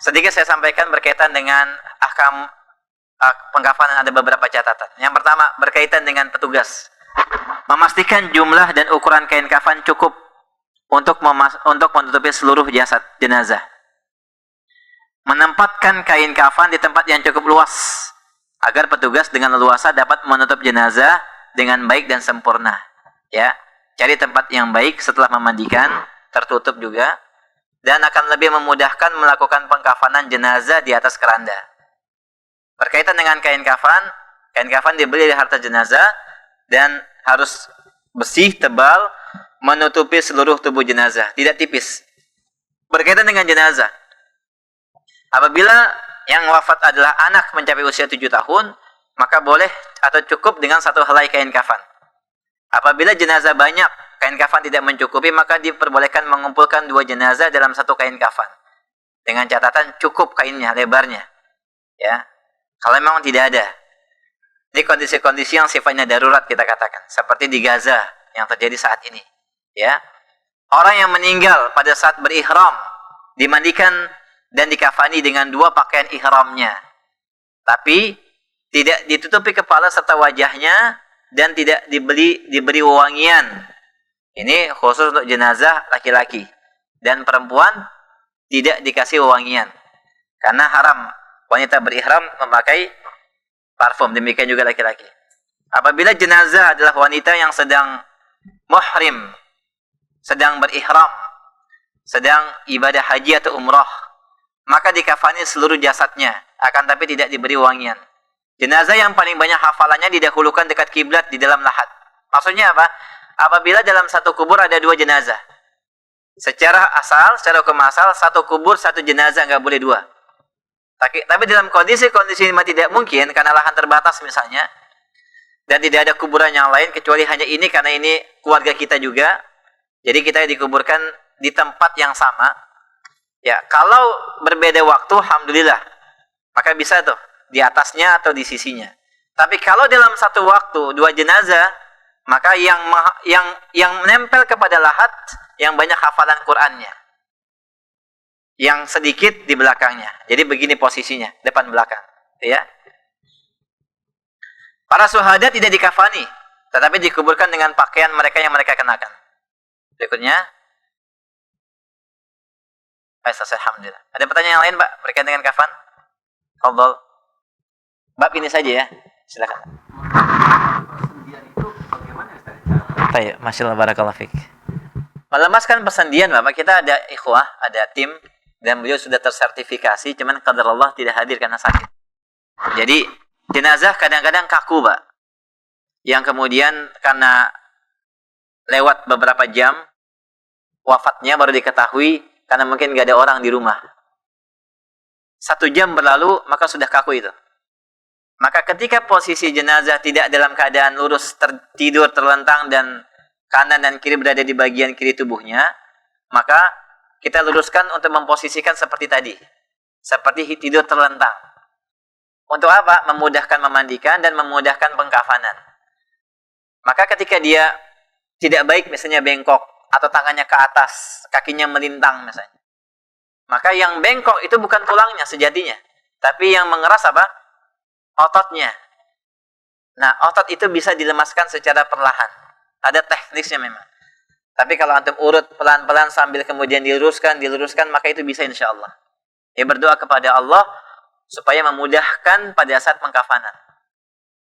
Sedikit saya sampaikan berkaitan dengan ahkam pengkafanan, ada beberapa catatan. Yang pertama berkaitan dengan petugas. Memastikan jumlah dan ukuran kain kafan cukup untuk menutupi seluruh jasad jenazah. Menempatkan kain kafan di tempat yang cukup luas agar petugas dengan leluasa dapat menutup jenazah dengan baik dan sempurna. Ya, cari tempat yang baik setelah memandikan, tertutup juga, dan akan lebih memudahkan melakukan pengkafanan jenazah di atas keranda. Berkaitan dengan kain kafan dibeli dari harta jenazah dan harus bersih, tebal, menutupi seluruh tubuh jenazah, tidak tipis. Berkaitan dengan jenazah, apabila yang wafat adalah anak mencapai usia 7 tahun, maka boleh atau cukup dengan satu helai kain kafan. Apabila jenazah banyak, kain kafan tidak mencukupi, maka diperbolehkan mengumpulkan 2 jenazah dalam satu kain kafan. Dengan catatan cukup kainnya, lebarnya. Ya. Kalau memang tidak ada. Ini kondisi-kondisi yang sifatnya darurat kita katakan. Seperti di Gaza yang terjadi saat ini. Ya. Orang yang meninggal pada saat berihram, dimandikan dan dikafani dengan 2 pakaian ihramnya. Tapi tidak ditutupi kepala serta wajahnya dan tidak diberi wewangian. Ini khusus untuk jenazah laki-laki. Dan perempuan tidak dikasih wewangian. Karena haram wanita berihram memakai parfum, demikian juga laki-laki. Apabila jenazah adalah wanita yang sedang muhrim, sedang berihram, sedang ibadah haji atau umrah, maka dikafani seluruh jasadnya, akan tapi tidak diberi wangian. Jenazah yang paling banyak hafalannya didahulukan dekat kiblat di dalam lahat. Maksudnya apa? Apabila dalam satu kubur ada 2 jenazah, secara hukum asal, satu kubur satu jenazah, nggak boleh 2. Tapi dalam kondisi-kondisi ini tidak mungkin, karena lahan terbatas misalnya, dan tidak ada kuburan yang lain kecuali hanya ini, karena ini keluarga kita juga, jadi kita dikuburkan di tempat yang sama. Ya, kalau berbeda waktu, alhamdulillah, maka bisa tuh di atasnya atau di sisinya. Tapi kalau dalam satu waktu 2 jenazah, maka yang menempel kepada lahat yang banyak hafalan Qur'annya, yang sedikit di belakangnya. Jadi begini posisinya, depan belakang, ya. Para syuhada tidak dikafani, tetapi dikuburkan dengan pakaian mereka yang mereka kenakan. Berikutnya, alhamdulillah. Ada pertanyaan yang lain, Pak, berkaitan dengan kafan? Fadhol. Bab ini saja ya. Silakan. Persendian itu bagaimana Ustaz? Baik, masyaallah, barakallahu fik. Melemaskan persendian, Bapak, kita ada ikhwah, ada tim, dan beliau sudah tersertifikasi, cuman qadar Allah tidak hadir karena sakit. Jadi jenazah kadang-kadang kaku, Pak, yang kemudian karena lewat beberapa jam wafatnya baru diketahui karena mungkin gak ada orang di rumah. 1 jam berlalu maka sudah kaku itu. Maka ketika posisi jenazah tidak dalam keadaan lurus, tidur terlentang dan kanan dan kiri berada di bagian kiri tubuhnya, maka kita luruskan untuk memposisikan seperti tadi. Seperti tidur terlentang. Untuk apa? Memudahkan memandikan dan memudahkan pengkafanan. Maka ketika dia tidak baik, misalnya bengkok, atau tangannya ke atas, kakinya melintang misalnya, maka yang bengkok itu bukan tulangnya sejatinya, tapi yang mengeras apa? Ototnya. Nah, otot itu bisa dilemaskan secara perlahan. Ada tekniknya memang. Tapi kalau antum urut pelan-pelan sambil kemudian diluruskan, maka itu bisa insya Allah. Ya, berdoa kepada Allah supaya memudahkan pada saat pengkafanan.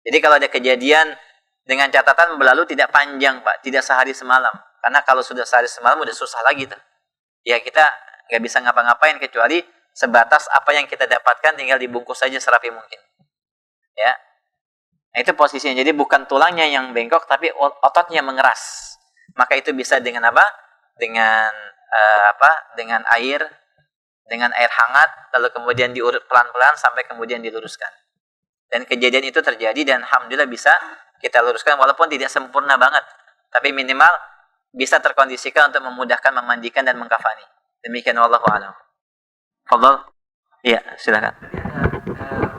Jadi kalau ada kejadian, dengan catatan berlalu tidak panjang, Pak, tidak sehari semalam. Karena kalau sudah sehari semalam udah susah lagi tuh. Ya, kita nggak bisa ngapa-ngapain kecuali sebatas apa yang kita dapatkan, tinggal dibungkus saja serapi mungkin. Ya, nah, itu posisinya. Jadi bukan tulangnya yang bengkok, tapi ototnya mengeras. Maka itu bisa dengan apa? Dengan Dengan air hangat, lalu kemudian diurut pelan-pelan sampai kemudian diluruskan. Dan kejadian itu terjadi dan alhamdulillah bisa kita luruskan walaupun tidak sempurna banget, tapi minimal bisa terkondisikan untuk memudahkan memandikan dan mengkafani. Demikian, wallahu a'lam. Fadhol. Iya, silakan. Tadi ada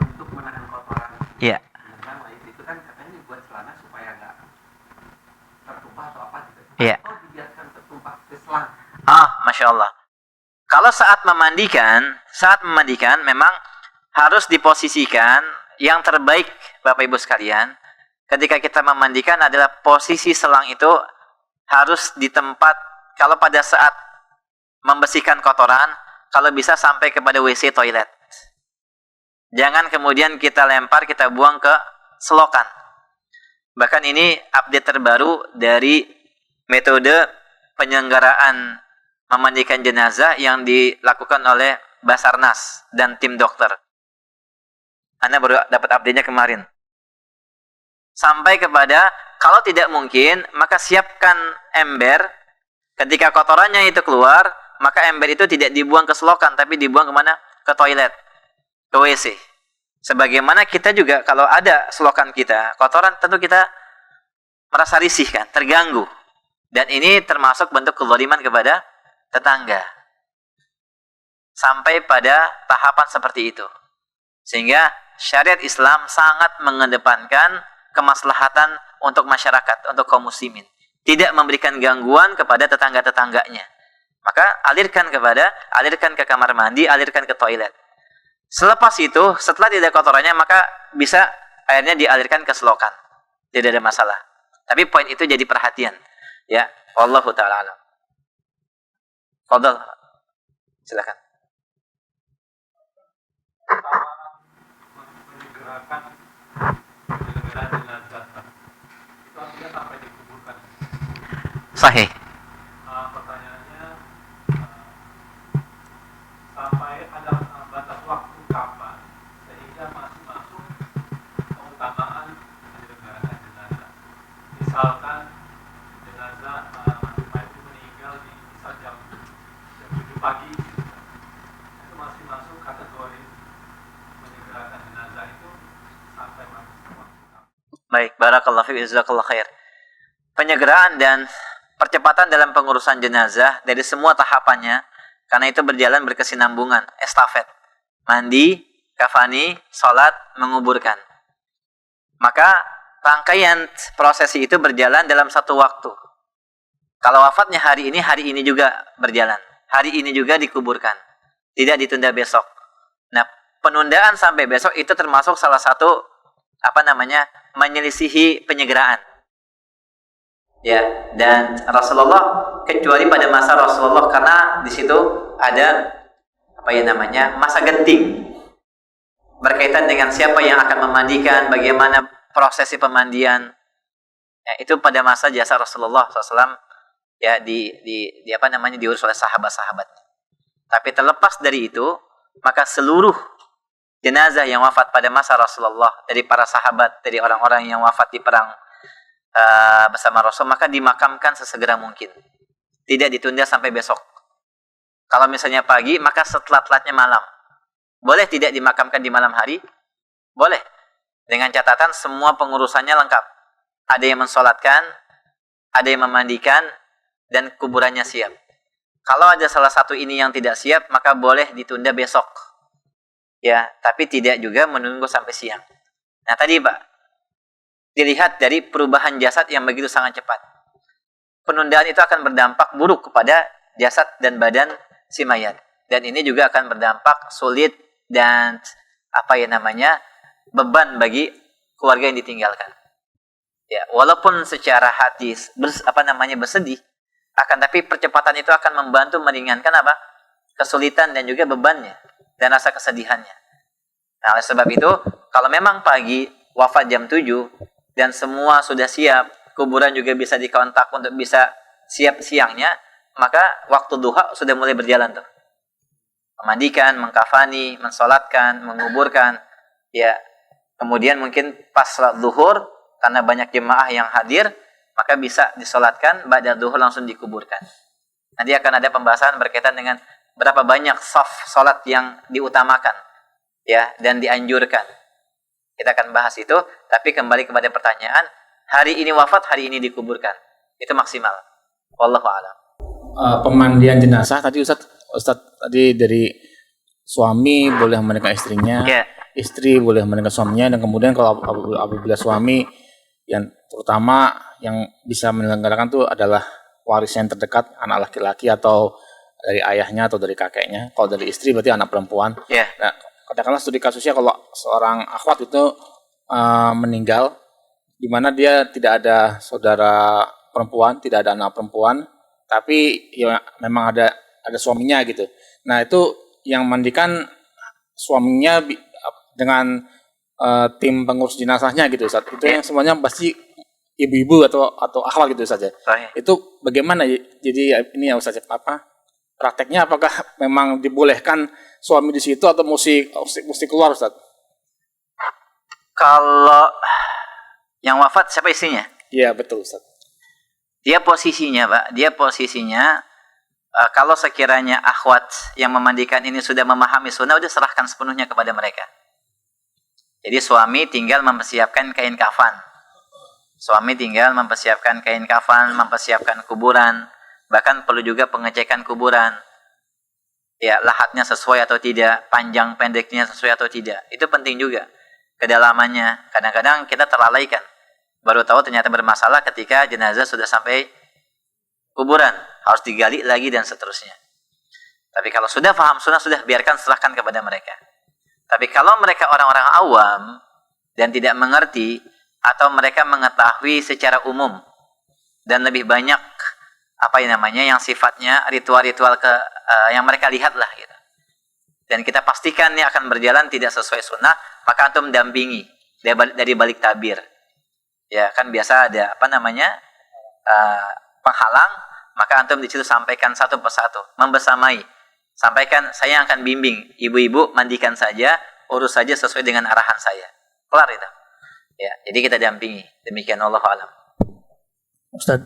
untuk menahan kotoran. Iya. Itu kan katanya dibuat celana supaya nggak tertumpah atau apa gitu. Iya. Atau dibiarkan tertumpah ke selang. Masya Allah. Kalau saat memandikan memang harus diposisikan yang terbaik, Bapak Ibu sekalian. Ketika kita memandikan adalah posisi selang itu harus di tempat, kalau pada saat membersihkan kotoran, kalau bisa sampai kepada WC toilet. Jangan kemudian kita lempar, kita buang ke selokan. Bahkan ini update terbaru dari metode penyelenggaraan memandikan jenazah yang dilakukan oleh Basarnas dan tim dokter. Anda baru dapat update-nya kemarin. Sampai kepada, kalau tidak mungkin, maka siapkan ember. Ketika kotorannya itu keluar, maka ember itu tidak dibuang ke selokan, tapi dibuang kemana? Ke toilet, ke WC. Sebagaimana kita juga, kalau ada selokan kita, kotoran, tentu kita merasa risih kan, terganggu. Dan ini termasuk bentuk kezaliman kepada tetangga. Sampai pada tahapan seperti itu. Sehingga syariat Islam sangat mengedepankan kemaslahatan untuk masyarakat, untuk kaum muslimin. Tidak memberikan gangguan kepada tetangga-tetangganya. Maka alirkan ke kamar mandi, alirkan ke toilet. Selepas itu, setelah tidak kotorannya, maka bisa airnya dialirkan ke selokan. Tidak ada masalah. Tapi poin itu jadi perhatian. Ya, wallahu ta'ala alam. Fadal, silakan. Menyegerakan penyelenggaraan jenazah itu artinya sampai dikuburkan. Sahih. Pertanyaannya, sampai ada batas waktu kapan sehingga masih masuk keutamaan penyelenggaraan jenazah. Misalkan jenazah itu meninggal di misal jam 7 pagi, itu masih masuk kategori menyegerakan jenazah itu sampai masuk waktu kapan. Baik, barakallahu fiik, jazakallahu khair. Penyegeraan dan percepatan dalam pengurusan jenazah dari semua tahapannya, karena itu berjalan berkesinambungan, estafet. Mandi, kafani, sholat, menguburkan. Maka rangkaian prosesi itu berjalan dalam satu waktu. Kalau wafatnya hari ini juga berjalan. Hari ini juga dikuburkan. Tidak ditunda besok. Nah, penundaan sampai besok itu termasuk salah satu menyelisihi penyegeraan. Ya, dan Rasulullah, kecuali pada masa Rasulullah, karena di situ ada masa genting berkaitan dengan siapa yang akan memandikan, bagaimana prosesi pemandian. Ya, itu pada masa jasa Rasulullah SAW ya diurus oleh sahabat-sahabat. Tapi terlepas dari itu, maka seluruh jenazah yang wafat pada masa Rasulullah dari para sahabat, dari orang-orang yang wafat di perang bersama Rasul, maka dimakamkan sesegera mungkin. Tidak ditunda sampai besok. Kalau misalnya pagi, maka setelah-telatnya malam. Boleh tidak dimakamkan di malam hari? Boleh. Dengan catatan semua pengurusannya lengkap. Ada yang mensolatkan, ada yang memandikan, dan kuburannya siap. Kalau ada salah satu ini yang tidak siap, maka boleh ditunda besok. Ya, tapi tidak juga menunggu sampai siang. Nah tadi Pak, dilihat dari perubahan jasad yang begitu sangat cepat. Penundaan itu akan berdampak buruk kepada jasad dan badan si mayat. Dan ini juga akan berdampak sulit dan beban bagi keluarga yang ditinggalkan. Ya, walaupun secara hati bersedih, akan tapi percepatan itu akan membantu meringankan kesulitan dan juga bebannya dan rasa kesedihannya. Nah, oleh sebab itu, kalau memang pagi wafat jam 7 dan semua sudah siap, kuburan juga bisa dikontak untuk bisa siap siangnya, maka waktu duha sudah mulai berjalan tuh. Memandikan, mengkafani, mensolatkan, menguburkan, ya. Kemudian mungkin pas salat zuhur, karena banyak jemaah yang hadir, maka bisa disolatkan, ba'da zuhur langsung dikuburkan. Nanti akan ada pembahasan berkaitan dengan berapa banyak saf solat yang diutamakan, ya, dan dianjurkan. Kita akan bahas itu, tapi kembali kepada pertanyaan, hari ini wafat, hari ini dikuburkan. Itu maksimal. Wallahu a'lam. Pemandian jenazah tadi Ustadz tadi dari suami boleh memandikan istrinya, istri boleh memandikan suaminya, dan kemudian kalau apabila suami yang terutama yang bisa menyelenggarakan itu adalah waris yang terdekat, anak laki-laki atau dari ayahnya atau dari kakeknya. Kalau dari istri berarti anak perempuan. Ya. Nah, katakanlah studi kasusnya kalau seorang akhwat itu meninggal, di mana dia tidak ada saudara perempuan, tidak ada anak perempuan, tapi ya memang ada suaminya gitu. Nah itu yang mandikan suaminya dengan tim pengurus jenazahnya gitu Ustaz. Itu yang semuanya pasti ibu-ibu atau akhwat gitu saja. Itu bagaimana? Jadi ini ya Ustaz, prakteknya apakah memang dibolehkan suami di situ atau mesti keluar Ustaz? Kalau yang wafat siapa istrinya? Iya betul Ustaz. Dia posisinya Pak, kalau sekiranya akhwat yang memandikan ini sudah memahami sunnah, udah serahkan sepenuhnya kepada mereka. Jadi suami tinggal mempersiapkan kain kafan. Mempersiapkan kuburan, bahkan perlu juga pengecekan kuburan. Ya, lahatnya sesuai atau tidak, panjang pendeknya sesuai atau tidak. Itu penting juga. Kedalamannya, kadang-kadang kita terlalaikan. Baru tahu ternyata bermasalah ketika jenazah sudah sampai kuburan, harus digali lagi dan seterusnya. Tapi kalau sudah paham sunnah, sudah biarkan, serahkan kepada mereka. Tapi kalau mereka orang-orang awam dan tidak mengerti, atau mereka mengetahui secara umum dan lebih banyak yang sifatnya ritual-ritual yang mereka lihat lah gitu. Dan kita pastikan ini akan berjalan tidak sesuai sunnah, maka antum dampingi dari balik tabir. Ya kan biasa ada penghalang, maka antum di situ sampaikan satu persatu, membersamai. Sampaikan, saya akan bimbing, ibu-ibu mandikan saja, urus saja sesuai dengan arahan saya. Kelar itu. Ya, jadi kita dampingi. Demikian, Allah alam. Ustaz.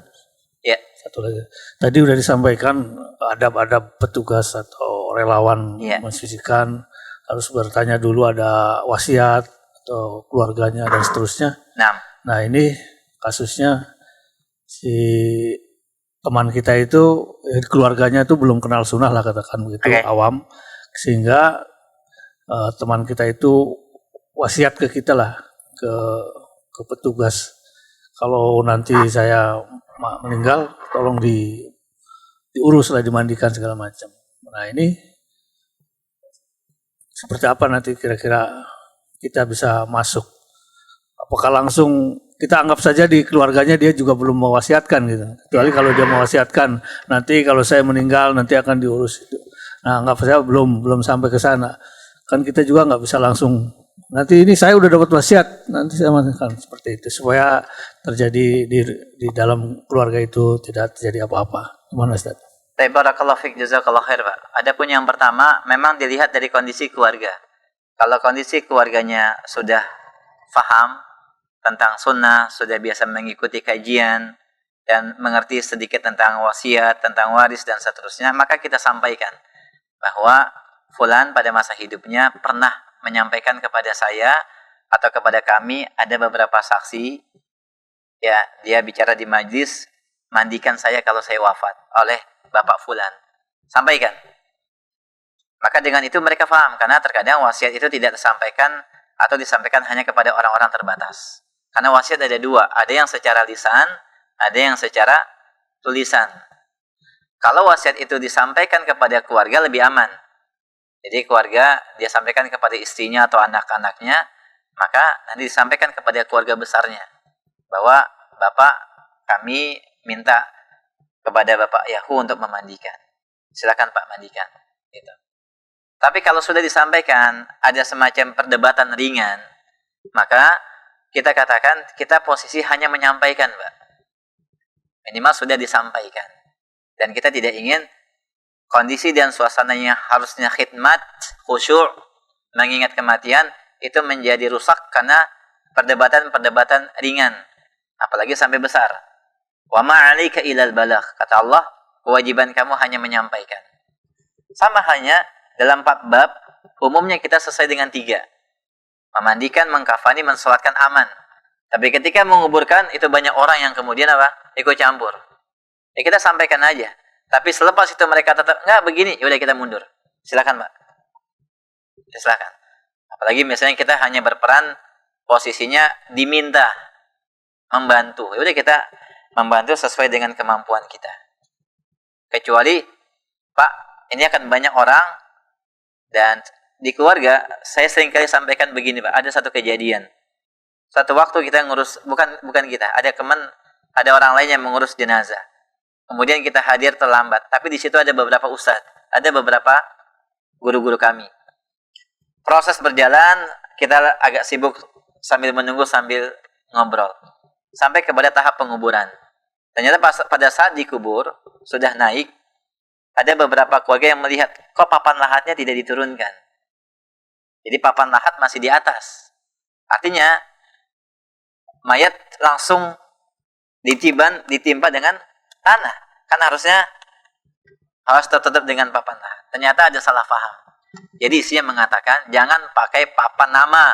Ya. Satu lagi. Tadi udah disampaikan adab-adab petugas atau relawan mensucikan, harus bertanya dulu ada wasiat atau keluarganya dan seterusnya. Nah ini kasusnya si teman kita itu keluarganya itu belum kenal sunnah lah katakan begitu, awam, sehingga teman kita itu wasiat ke kita lah, ke petugas, kalau nanti saya meninggal tolong diurus lah, dimandikan segala macam. Nah ini seperti apa nanti kira-kira kita bisa masuk? Apakah langsung kita anggap saja di keluarganya dia juga belum mewasiatkan gitu. Kecuali kalau dia mewasiatkan, nanti kalau saya meninggal nanti akan diurus itu. Nah, anggap saja belum sampai ke sana. Kan kita juga nggak bisa langsung, nanti ini saya udah dapat wasiat, nanti saya mandikan, seperti itu. Supaya terjadi di dalam keluarga itu tidak terjadi apa-apa. Gimana Ustaz? Barakallahu fiik, jazakallahu khair Pak. Adapun yang pertama, memang dilihat dari kondisi keluarga. Kalau kondisi keluarganya sudah faham tentang sunnah, sudah biasa mengikuti kajian, dan mengerti sedikit tentang wasiat, tentang waris, dan seterusnya, maka kita sampaikan bahwa fulan pada masa hidupnya pernah menyampaikan kepada saya atau kepada kami, ada beberapa saksi, ya dia bicara di majlis, mandikan saya kalau saya wafat oleh Bapak fulan. Sampaikan. Maka dengan itu mereka paham, karena terkadang wasiat itu tidak disampaikan atau disampaikan hanya kepada orang-orang terbatas. Karena wasiat ada dua, ada yang secara lisan, ada yang secara tulisan. Kalau wasiat itu disampaikan kepada keluarga lebih aman. Jadi keluarga dia sampaikan kepada istrinya atau anak-anaknya, maka nanti disampaikan kepada keluarga besarnya bahwa Bapak kami minta kepada Bapak Yahu untuk memandikan. Silakan Pak mandikan. Gitu. Tapi kalau sudah disampaikan ada semacam perdebatan ringan, maka kita katakan kita posisi hanya menyampaikan, Pak. Minimal sudah disampaikan. Dan kita tidak ingin kondisi dan suasananya harusnya khidmat, khusyuk, mengingat kematian, itu menjadi rusak karena perdebatan-perdebatan ringan. Apalagi sampai besar. Wa ma'alika ilal balagh. Kata Allah, kewajiban kamu hanya menyampaikan. Sama halnya dalam 4 bab, umumnya kita selesai dengan 3. Memandikan, mengkafani, mensolatkan, aman. Tapi ketika menguburkan, itu banyak orang yang kemudian ikut campur. Ya kita sampaikan aja. Tapi selepas itu mereka tetap, enggak begini, yaudah kita mundur. Silakan Pak. Ya, silakan. Apalagi misalnya kita hanya berperan, posisinya diminta membantu. Yaudah kita membantu sesuai dengan kemampuan kita. Kecuali Pak, ini akan banyak orang, dan di keluarga saya sering kali sampaikan begini Pak, ada satu kejadian. Suatu waktu kita ngurus, bukan kita, ada orang lain yang mengurus jenazah. Kemudian kita hadir terlambat, tapi di situ ada beberapa ustadz, ada beberapa guru-guru kami. Proses berjalan, kita agak sibuk sambil menunggu, sambil ngobrol, sampai kepada tahap penguburan. Ternyata pada saat dikubur, sudah naik, ada beberapa keluarga yang melihat, kok papan lahatnya tidak diturunkan. Jadi papan lahat masih di atas. Artinya, mayat langsung ditimpa dengan tanah. Kan harusnya harus tertutup dengan papan lahat. Ternyata ada salah paham. Jadi isinya mengatakan, jangan pakai papan nama.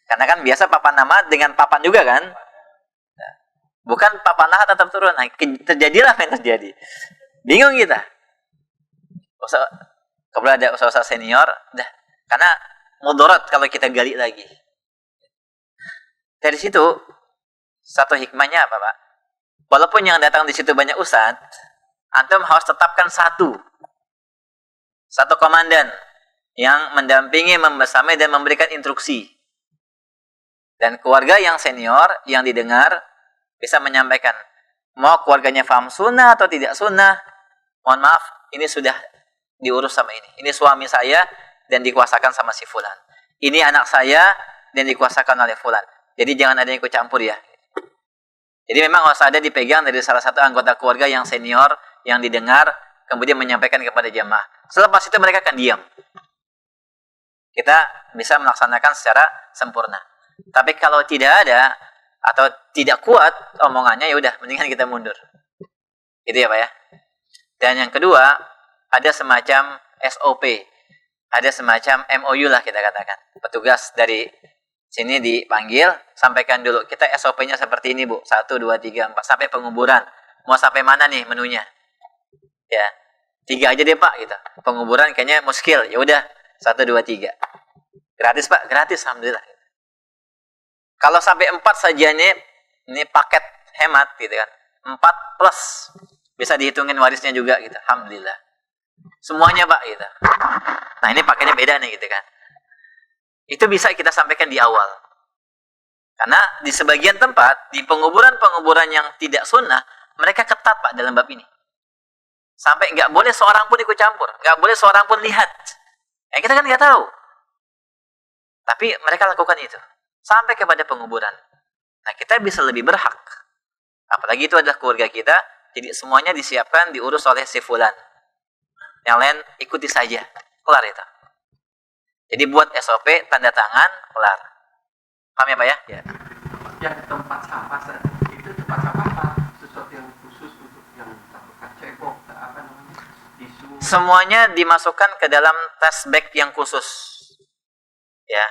Karena kan biasa papan nama dengan papan juga kan. Bukan papan lahat tetap turun. Nah, terjadilah apa yang terjadi. Bingung kita. Kemudian ada usaha senior, karena mudarat kalau kita gali lagi. Dari situ, satu hikmahnya apa Pak? Walaupun yang datang di situ banyak ustadz, antum harus tetapkan satu komandan yang mendampingi, membersamai, dan memberikan instruksi. Dan keluarga yang senior, yang didengar, bisa menyampaikan, mau keluarganya paham sunnah atau tidak sunnah, mohon maaf, ini sudah diurus sama ini. Ini suami saya dan dikuasakan sama si fulan. Ini anak saya dan dikuasakan oleh fulan. Jadi jangan ada yang ikut campur ya. Jadi memang harus ada dipegang dari salah satu anggota keluarga yang senior, yang didengar, kemudian menyampaikan kepada jamaah. Selepas itu mereka akan diam. Kita bisa melaksanakan secara sempurna. Tapi kalau tidak ada, atau tidak kuat omongannya, ya udah mendingan kita mundur. Gitu ya Pak ya. Dan yang kedua, ada semacam SOP, ada semacam MOU lah kita katakan. Petugas dari sini dipanggil, sampaikan dulu, kita SOP-nya seperti ini Bu, 1, 2, 3, 4, sampai penguburan. Mau sampai mana nih menunya? Ya, 3 aja deh Pak gitu. Penguburan kayaknya muskil, ya udah 1, 2, 3. Gratis Pak, gratis, alhamdulillah. Kalau sampai 4 saja ini paket hemat gitu kan. 4 plus bisa dihitungin warisnya juga gitu. Alhamdulillah. Semuanya Pak gitu. Nah, ini paketnya beda nih gitu kan. Itu bisa kita sampaikan di awal. Karena di sebagian tempat, di penguburan-penguburan yang tidak sunnah, mereka ketat Pak dalam bab ini. Sampai nggak boleh seorang pun ikut campur, nggak boleh seorang pun lihat. Kita kan nggak tahu. Tapi mereka lakukan itu. Sampai kepada penguburan. Nah, kita bisa lebih berhak. Apalagi itu adalah keluarga kita, jadi semuanya disiapkan, diurus oleh si fulan. Yang lain ikuti saja. Kelar itu. Jadi buat SOP, tanda tangan, kelar. Paham ya Pak ya? Ya. Yang tempat sampah itu tempat sampah apa? Sesuatu yang khusus untuk yang takutkan cebok, apa namanya? Tisu. Semuanya dimasukkan ke dalam tas bag yang khusus. Ya.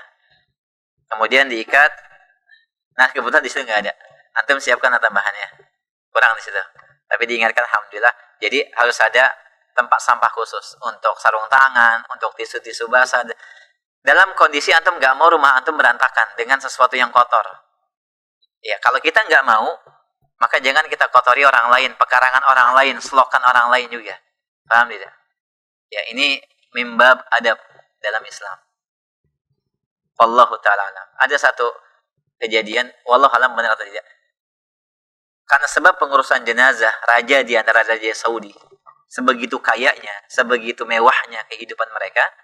Kemudian diikat. Nah, kebetulan di situ nggak ada. Antum siapkan tambahannya. Kurang di situ. Tapi diingatkan alhamdulillah. Jadi harus ada tempat sampah khusus untuk sarung tangan, untuk tisu-tisu basah. Dalam kondisi antum nggak mau rumah antum berantakan dengan sesuatu yang kotor. Ya, kalau kita nggak mau, maka jangan kita kotori orang lain, pekarangan orang lain, selokan orang lain juga. Paham tidak? Ya, ini mimbab adab dalam Islam. Wallahu ta'ala alam. Ada satu kejadian, wallahu alam benar atau tidak. Karena sebab pengurusan jenazah raja di antara raja Saudi, sebegitu kayanya, sebegitu mewahnya kehidupan mereka,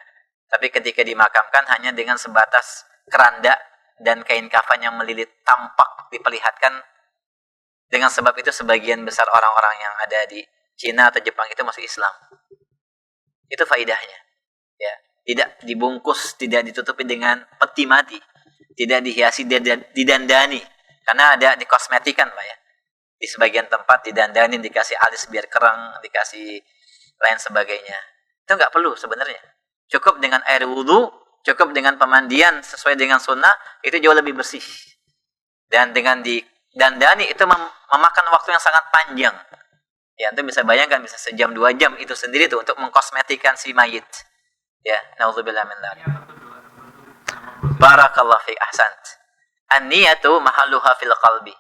tapi ketika dimakamkan hanya dengan sebatas keranda dan kain kafan yang melilit tampak diperlihatkan. Dengan sebab itu sebagian besar orang-orang yang ada di Cina atau Jepang itu masuk Islam. Itu faidahnya. Ya. Tidak dibungkus, tidak ditutupi dengan peti mati, tidak dihiasi, didandani. Karena ada di kosmetikan Pak ya. Di sebagian tempat didandani, dikasih alis biar kerang, dikasih lain sebagainya. Itu nggak perlu sebenarnya. Cukup dengan air wudhu, cukup dengan pemandian sesuai dengan sunnah, itu jauh lebih bersih. Dan dengan didandani itu memakan waktu yang sangat panjang. Ya, itu bisa bayangkan bisa sejam 2 jam itu sendiri tuh untuk mengkosmetikan si mayit. Ya, naudzubillah min dzalik. Barakallahu fi ahsant. An-niyatu mahalluha fil qalbi.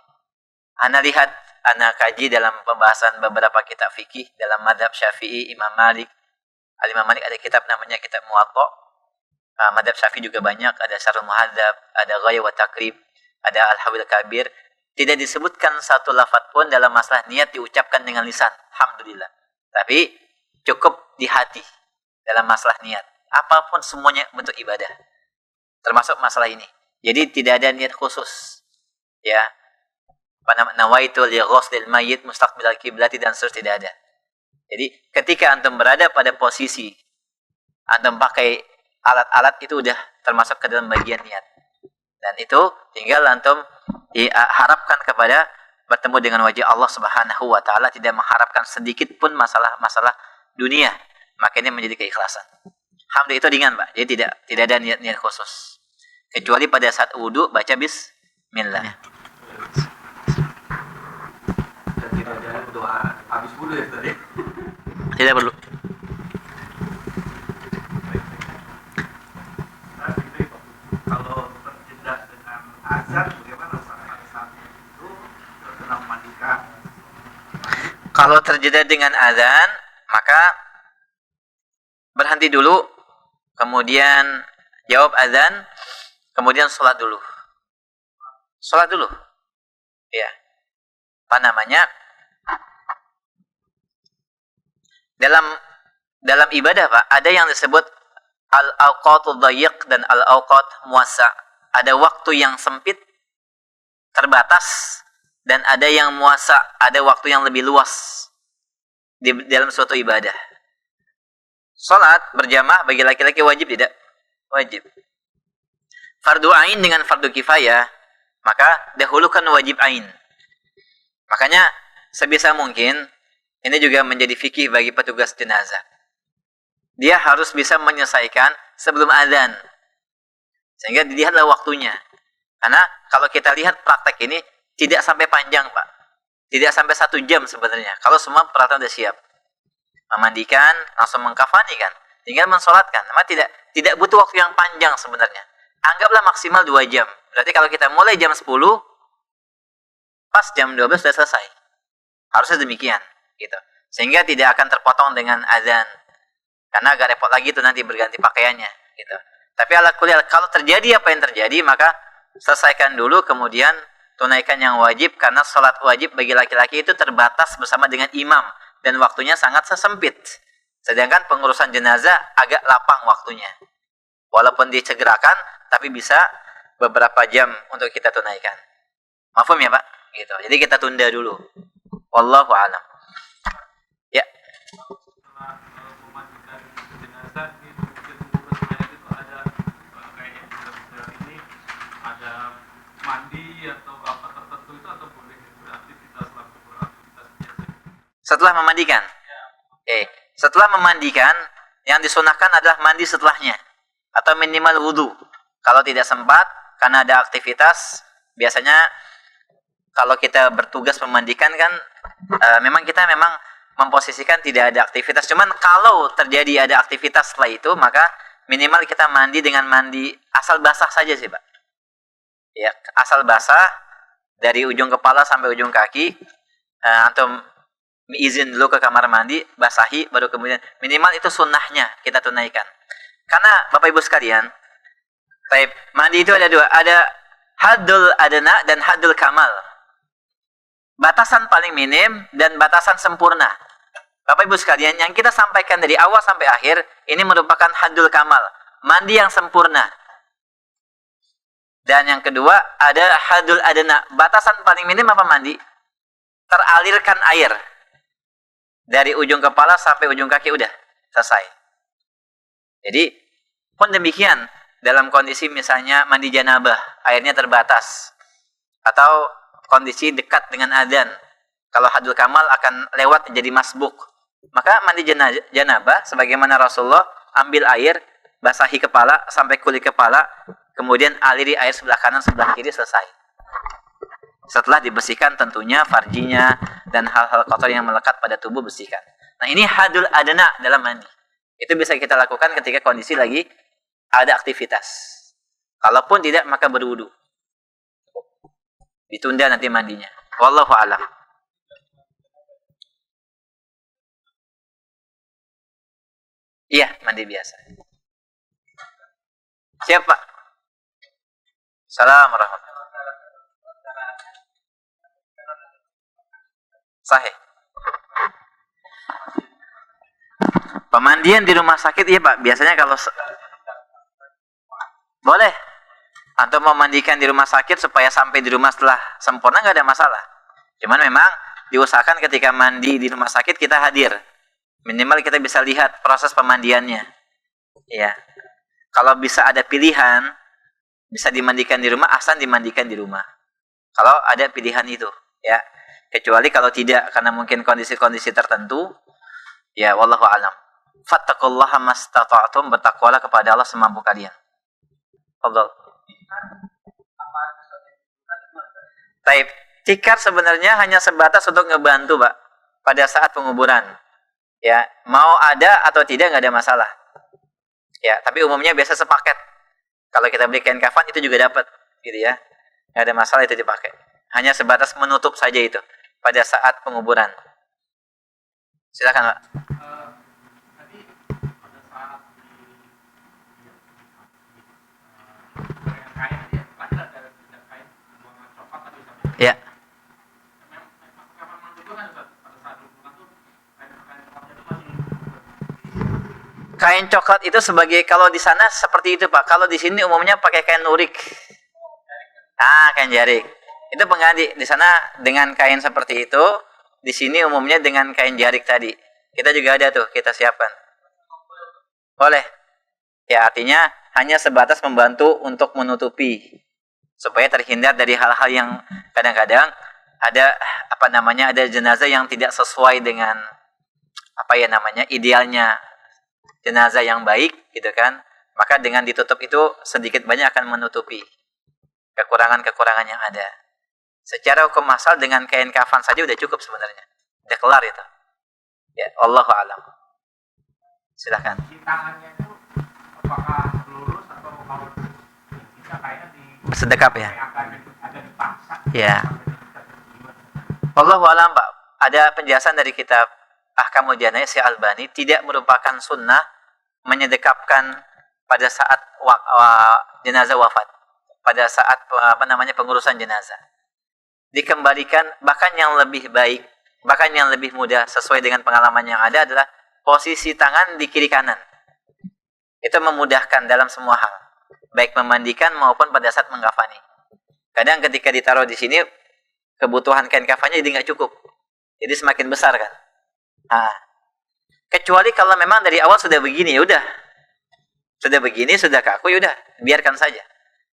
Ana lihat ana kaji dalam pembahasan beberapa kitab fikih dalam madhab Syafi'i, Imam Malik. Al-Imam Malik ada kitab namanya kitab Muwatta. Madhab Syafi'i juga banyak, ada Syarhul Muhadzab, ada Ghaya wa Taqrib, ada Al-Hawil Kabir. Tidak disebutkan satu lafaz pun dalam masalah niat diucapkan dengan lisan. Alhamdulillah. Tapi cukup di hati dalam masalah niat. Apapun semuanya bentuk ibadah. Termasuk masalah ini. Jadi tidak ada niat khusus. Ya. Nawaitu li ghuslil mayyit mustaqbilal kiblati dan seterusnya tidak ada. Jadi ketika antum berada pada posisi antum pakai alat-alat itu udah termasuk ke dalam bagian niat. Dan itu tinggal antum diharapkan kepada bertemu dengan wajah Allah Subhanahu wa taala, tidak mengharapkan sedikit pun masalah dunia. Maka ini menjadi keikhlasan. Alhamdulillah itu ringan, Pak. Jadi tidak ada niat-niat khusus. Kecuali pada saat wudu baca bismillah. Dan tidak ada doa habis wudu ya tadi. Tidak perlu. Kalau terjeda dengan azan, bagaimana pada saat itu sedang memandikan? Kalau terjeda dengan azan, maka berhenti dulu, kemudian jawab azan, kemudian sholat dulu. Sholat dulu. Ya. Apa namanya? Dalam ibadah, Pak, ada yang disebut al-awqatul dayiq dan al-awqat muwassa'. Ada waktu yang sempit, terbatas, dan ada yang muwassa', ada waktu yang lebih luas di dalam suatu ibadah. Salat berjamaah bagi laki-laki wajib tidak? Wajib. Fardu ain dengan fardu kifayah, maka dahulukan wajib ain. Makanya sebisa mungkin ini juga menjadi fikih bagi petugas jenazah. Dia harus bisa menyelesaikan sebelum azan. Sehingga dilihatlah waktunya. Karena kalau kita lihat praktek ini tidak sampai panjang, Pak. Tidak sampai 1 jam sebenarnya. Kalau semua peralatan sudah siap. Memandikan, langsung mengkafani kan. Tinggal mensolatkan. Memang tidak butuh waktu yang panjang sebenarnya. Anggaplah maksimal 2 jam. Berarti kalau kita mulai jam 10, pas jam 12 sudah selesai. Harusnya demikian. Gitu. Sehingga tidak akan terpotong dengan azan. Karena agak repot lagi itu nanti berganti pakaiannya. Gitu. Tapi ala kulli hal, kalau terjadi apa yang terjadi, maka selesaikan dulu, kemudian tunaikan yang wajib. Karena sholat wajib bagi laki-laki itu terbatas bersama dengan imam. Dan waktunya sangat sesempit. Sedangkan pengurusan jenazah agak lapang waktunya. Walaupun disegerakan, tapi bisa beberapa jam untuk kita tunaikan. Mafhum ya, Pak? Gitu. Jadi kita tunda dulu. Wallahu a'lam. Ya. Setelah memandikan jenazah ini mungkin sebenarnya itu ada kayak yang sudah ini ada mandi atau apa tertentu itu atau boleh beraktivitas langsung beraktivitas biasa? Setelah memandikan. Setelah memandikan, yang disunahkan adalah mandi setelahnya atau minimal wudu. Kalau tidak sempat karena ada aktivitas, biasanya kalau kita bertugas memandikan kan memang kita memposisikan tidak ada aktivitas. Cuman kalau terjadi ada aktivitas setelah itu, maka minimal kita mandi dengan mandi asal basah saja sih, Pak. Ya, asal basah dari ujung kepala sampai ujung kaki. Atau izin dulu ke kamar mandi, basahi, baru kemudian minimal itu sunnahnya kita tunaikan. Karena Bapak Ibu sekalian, mandi itu ada 2, ada haddul adna dan haddul kamal. Batasan paling minim dan batasan sempurna. Bapak Ibu sekalian, yang kita sampaikan dari awal sampai akhir ini merupakan haddul kamal, mandi yang sempurna. Dan yang kedua ada haddul adna, batasan paling minim apa mandi? Teralirkan air dari ujung kepala sampai ujung kaki, udah selesai. Jadi pun demikian dalam kondisi misalnya mandi janabah, airnya terbatas, atau kondisi dekat dengan adzan. Kalau hadul kamal akan lewat jadi masbuk, maka mandi janabah sebagaimana Rasulullah ambil air, basahi kepala sampai kulit kepala, kemudian aliri air sebelah kanan sebelah kiri, selesai. Setelah dibersihkan tentunya farjinya dan hal-hal kotor yang melekat pada tubuh, bersihkan. Nah, ini hadul adna dalam mandi. Itu bisa kita lakukan ketika kondisi lagi ada aktivitas. Kalaupun tidak, maka berwudu. Ditunda nanti mandinya. Wallahu a'lam. Iya, mandi biasa. Siapa? Assalamualaikum warahmatullahi wabarakatuh. Sahih. Pemandian di rumah sakit, iya Pak. Biasanya kalau boleh. Atau memandikan di rumah sakit supaya sampai di rumah setelah sempurna, nggak ada masalah. Cuman memang diusahakan ketika mandi di rumah sakit kita hadir. Minimal kita bisa lihat proses pemandiannya. Ya. Kalau bisa ada pilihan, bisa dimandikan di rumah, asal dimandikan di rumah. Kalau ada pilihan itu, ya. Kecuali kalau tidak, karena mungkin kondisi-kondisi tertentu, ya wallahu alam. Fattaqullaha mastata'tum, bertakwalah kepada Allah semampu kalian. Allah. Taib. Tikar sebenarnya hanya sebatas untuk ngebantu, Pak, pada saat penguburan. Ya, mau ada atau tidak nggak ada masalah. Ya, tapi umumnya biasa sepaket. Kalau kita beli kain kafan itu juga dapat, gitu ya. Nggak ada masalah itu dipakai. Hanya sebatas menutup saja itu pada saat penguburan. Silakan, Pak. Tadi pada saat di kain dia pasti ada kain warna coklat tadi sampai. Ya. Memang juga kan pada saat hubungan tuh kain coklatnya itu masih Kain coklat itu sebagai, kalau di sana seperti itu Pak. Kalau di sini umumnya pakai kain lurik. Kain jarik. Itu pengganti. Di sana dengan kain seperti itu, di sini umumnya dengan kain jarik tadi. Kita juga ada tuh, kita siapkan. Boleh. Ya, artinya hanya sebatas membantu untuk menutupi supaya terhindar dari hal-hal yang kadang-kadang ada ada jenazah yang tidak sesuai dengan idealnya jenazah yang baik, gitu kan. Maka dengan ditutup itu sedikit banyak akan menutupi kekurangan-kekurangan yang ada. Secara hukum asal dengan kain kafan saja udah cukup sebenarnya. Udah kelar itu. Ya, Allahu a'lam. Silakan. di tangannya itu apakah lurus atau kalau bisa kayak di Bersedekap ya. ada dipaksa. Ya. Allahu a'lam, Pak. Ada penjelasan dari kitab Ahkamul Janaiz Syekh Albani, tidak merupakan sunnah menyedekapkan pada saat jenazah wafat, pada saat pengurusan jenazah. Dikembalikan, bahkan yang lebih baik, bahkan yang lebih mudah sesuai dengan pengalaman yang ada adalah posisi tangan di kiri kanan. Itu memudahkan dalam semua hal, baik memandikan maupun pada saat mengkafani. Kadang ketika ditaruh di sini, kebutuhan kain kafannya jadi nggak cukup, jadi semakin besar kan. Kecuali kalau memang dari awal sudah begini, ya udah, sudah begini, sudah kaku, ya udah, biarkan saja.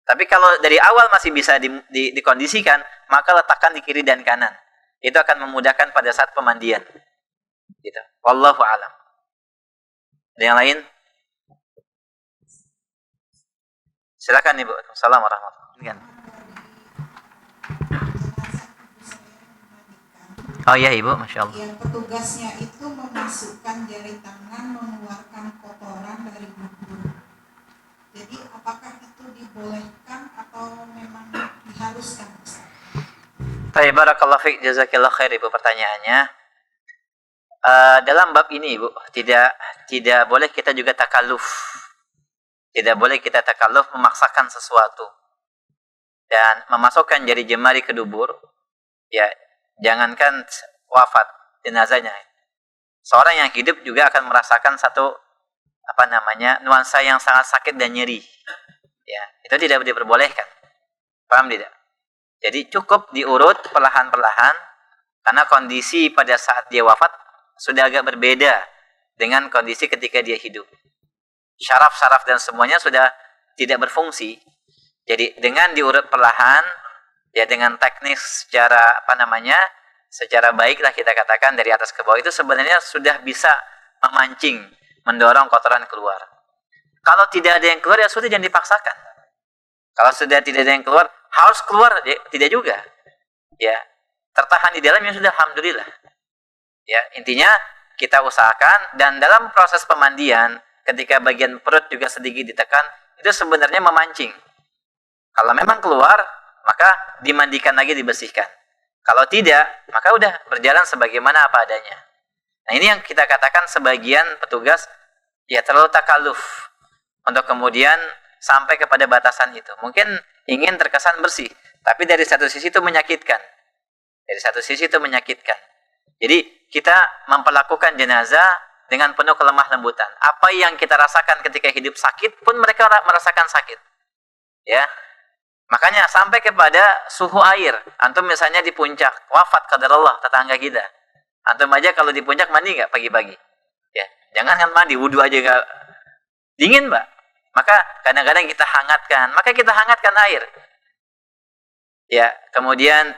Tapi kalau dari awal masih bisa dikondisikan, maka letakkan di kiri dan kanan. Itu akan memudahkan pada saat pemandian. Gitu. Wallahu a'lam. Ada yang lain? Silakan Ibu. Assalamualaikum warahmatullahi wabarakatuh. Oh iya Ibu, Masya Allah. Yang petugasnya itu memasukkan jari tangan mengeluarkan kotoran dari bubur. Jadi apakah itu dibolehkan atau memang diharuskan? Baik, barakallahu fiik, jazakillah khair Ibu pertanyaannya. Dalam bab ini Ibu, tidak boleh kita juga takalluf. Tidak boleh kita takalluf memaksakan sesuatu. Dan memasukkan jari jemari ke dubur, ya jangankan wafat jenazahnya. Seorang yang hidup juga akan merasakan satu nuansa yang sangat sakit dan nyeri. Ya, itu tidak diperbolehkan. Paham tidak? Jadi cukup diurut perlahan-perlahan, karena kondisi pada saat dia wafat sudah agak berbeda dengan kondisi ketika dia hidup. Syaraf-syaraf dan semuanya sudah tidak berfungsi. Jadi dengan diurut perlahan, ya dengan teknik secara secara baik lah kita katakan dari atas ke bawah, itu sebenarnya sudah bisa memancing, mendorong kotoran keluar. Kalau tidak ada yang keluar, ya sudah, jangan dipaksakan. Kalau sudah tidak ada yang keluar, harus keluar, ya, tidak juga. Ya, tertahan di dalam, ya sudah, alhamdulillah. Ya, intinya kita usahakan, dan dalam proses pemandian, ketika bagian perut juga sedikit ditekan, itu sebenarnya memancing. Kalau memang keluar, maka dimandikan lagi, dibersihkan. Kalau tidak, maka udah berjalan sebagaimana apa adanya. Nah, ini yang kita katakan sebagian petugas ya terlalu takaluf untuk kemudian sampai kepada batasan itu. Mungkin ingin terkesan bersih, tapi dari satu sisi itu menyakitkan. Dari satu sisi itu menyakitkan. Jadi kita memperlakukan jenazah dengan penuh kelemah lembutan. Apa yang kita rasakan ketika hidup sakit pun mereka merasakan sakit. Ya. Makanya sampai kepada suhu air. Antum misalnya di puncak, wafat qadarullah tetangga kita. Antum aja kalau di puncak mandi nggak pagi-pagi? Ya, jangan kan mandi, wudhu aja nggak. Dingin, Mbak. Maka kadang-kadang kita hangatkan. Maka kita hangatkan air. Ya, kemudian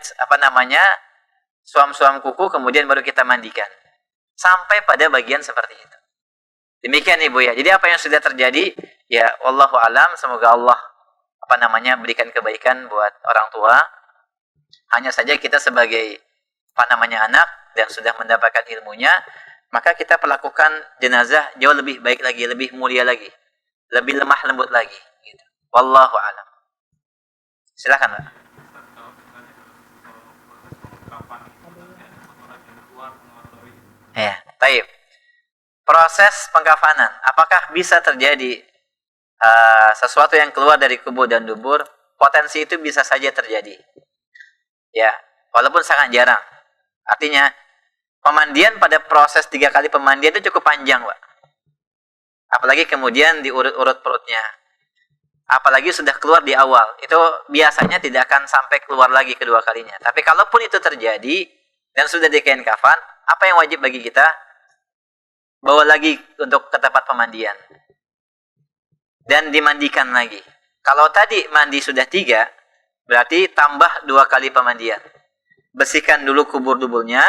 suam-suam kuku, kemudian baru kita mandikan. Sampai pada bagian seperti itu. Demikian Ibu ya. Jadi apa yang sudah terjadi, ya wallahu alam, semoga Allah berikan kebaikan buat orang tua. Hanya saja kita sebagai anak dan sudah mendapatkan ilmunya, maka kita perlakukan jenazah jauh lebih baik lagi, lebih mulia lagi, lebih lemah lembut lagi gitu. Wallahu alam. Silakan, Pak. Ya, taib. Proses pengkafanan, apakah bisa terjadi sesuatu yang keluar dari kubur dan dubur? Potensi itu bisa saja terjadi. Ya, walaupun sangat jarang. Artinya, pemandian pada proses 3 kali pemandian itu cukup panjang, Pak. Apalagi kemudian diurut-urut perutnya. Apalagi sudah keluar di awal. Itu biasanya tidak akan sampai keluar lagi kedua kalinya. Tapi kalaupun itu terjadi, dan sudah dikain kafan, apa yang wajib bagi kita? Bawa lagi untuk ke tempat pemandian. Dan dimandikan lagi. Kalau tadi mandi sudah 3, berarti tambah 2 kali pemandian. Bersihkan dulu kubur-duburnya,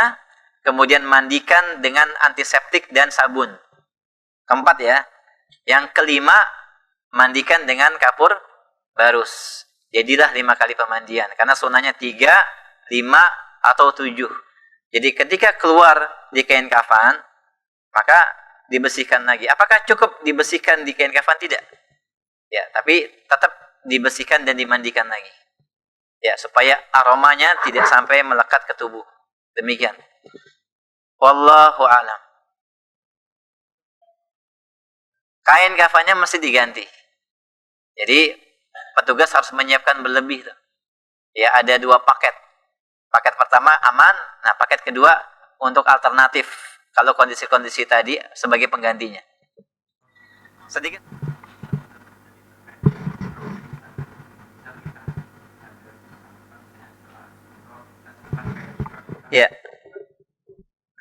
kemudian mandikan dengan antiseptik dan sabun. Keempat ya. Yang kelima, mandikan dengan kapur barus. Jadilah 5 kali pemandian. Karena sunnahnya 3, 5, atau 7. Jadi ketika keluar di kain kafan, maka dibersihkan lagi. Apakah cukup dibersihkan di kain kafan? Tidak. Ya, tapi tetap dibersihkan dan dimandikan lagi. Ya, supaya aromanya tidak sampai melekat ke tubuh. Demikian. Wallahu a'lam. Kain kafannya mesti diganti. Jadi petugas harus menyiapkan berlebih tuh. Ya, ada 2 paket. Paket pertama aman, nah paket kedua untuk alternatif kalau kondisi-kondisi tadi sebagai penggantinya. Sedikit. Ya.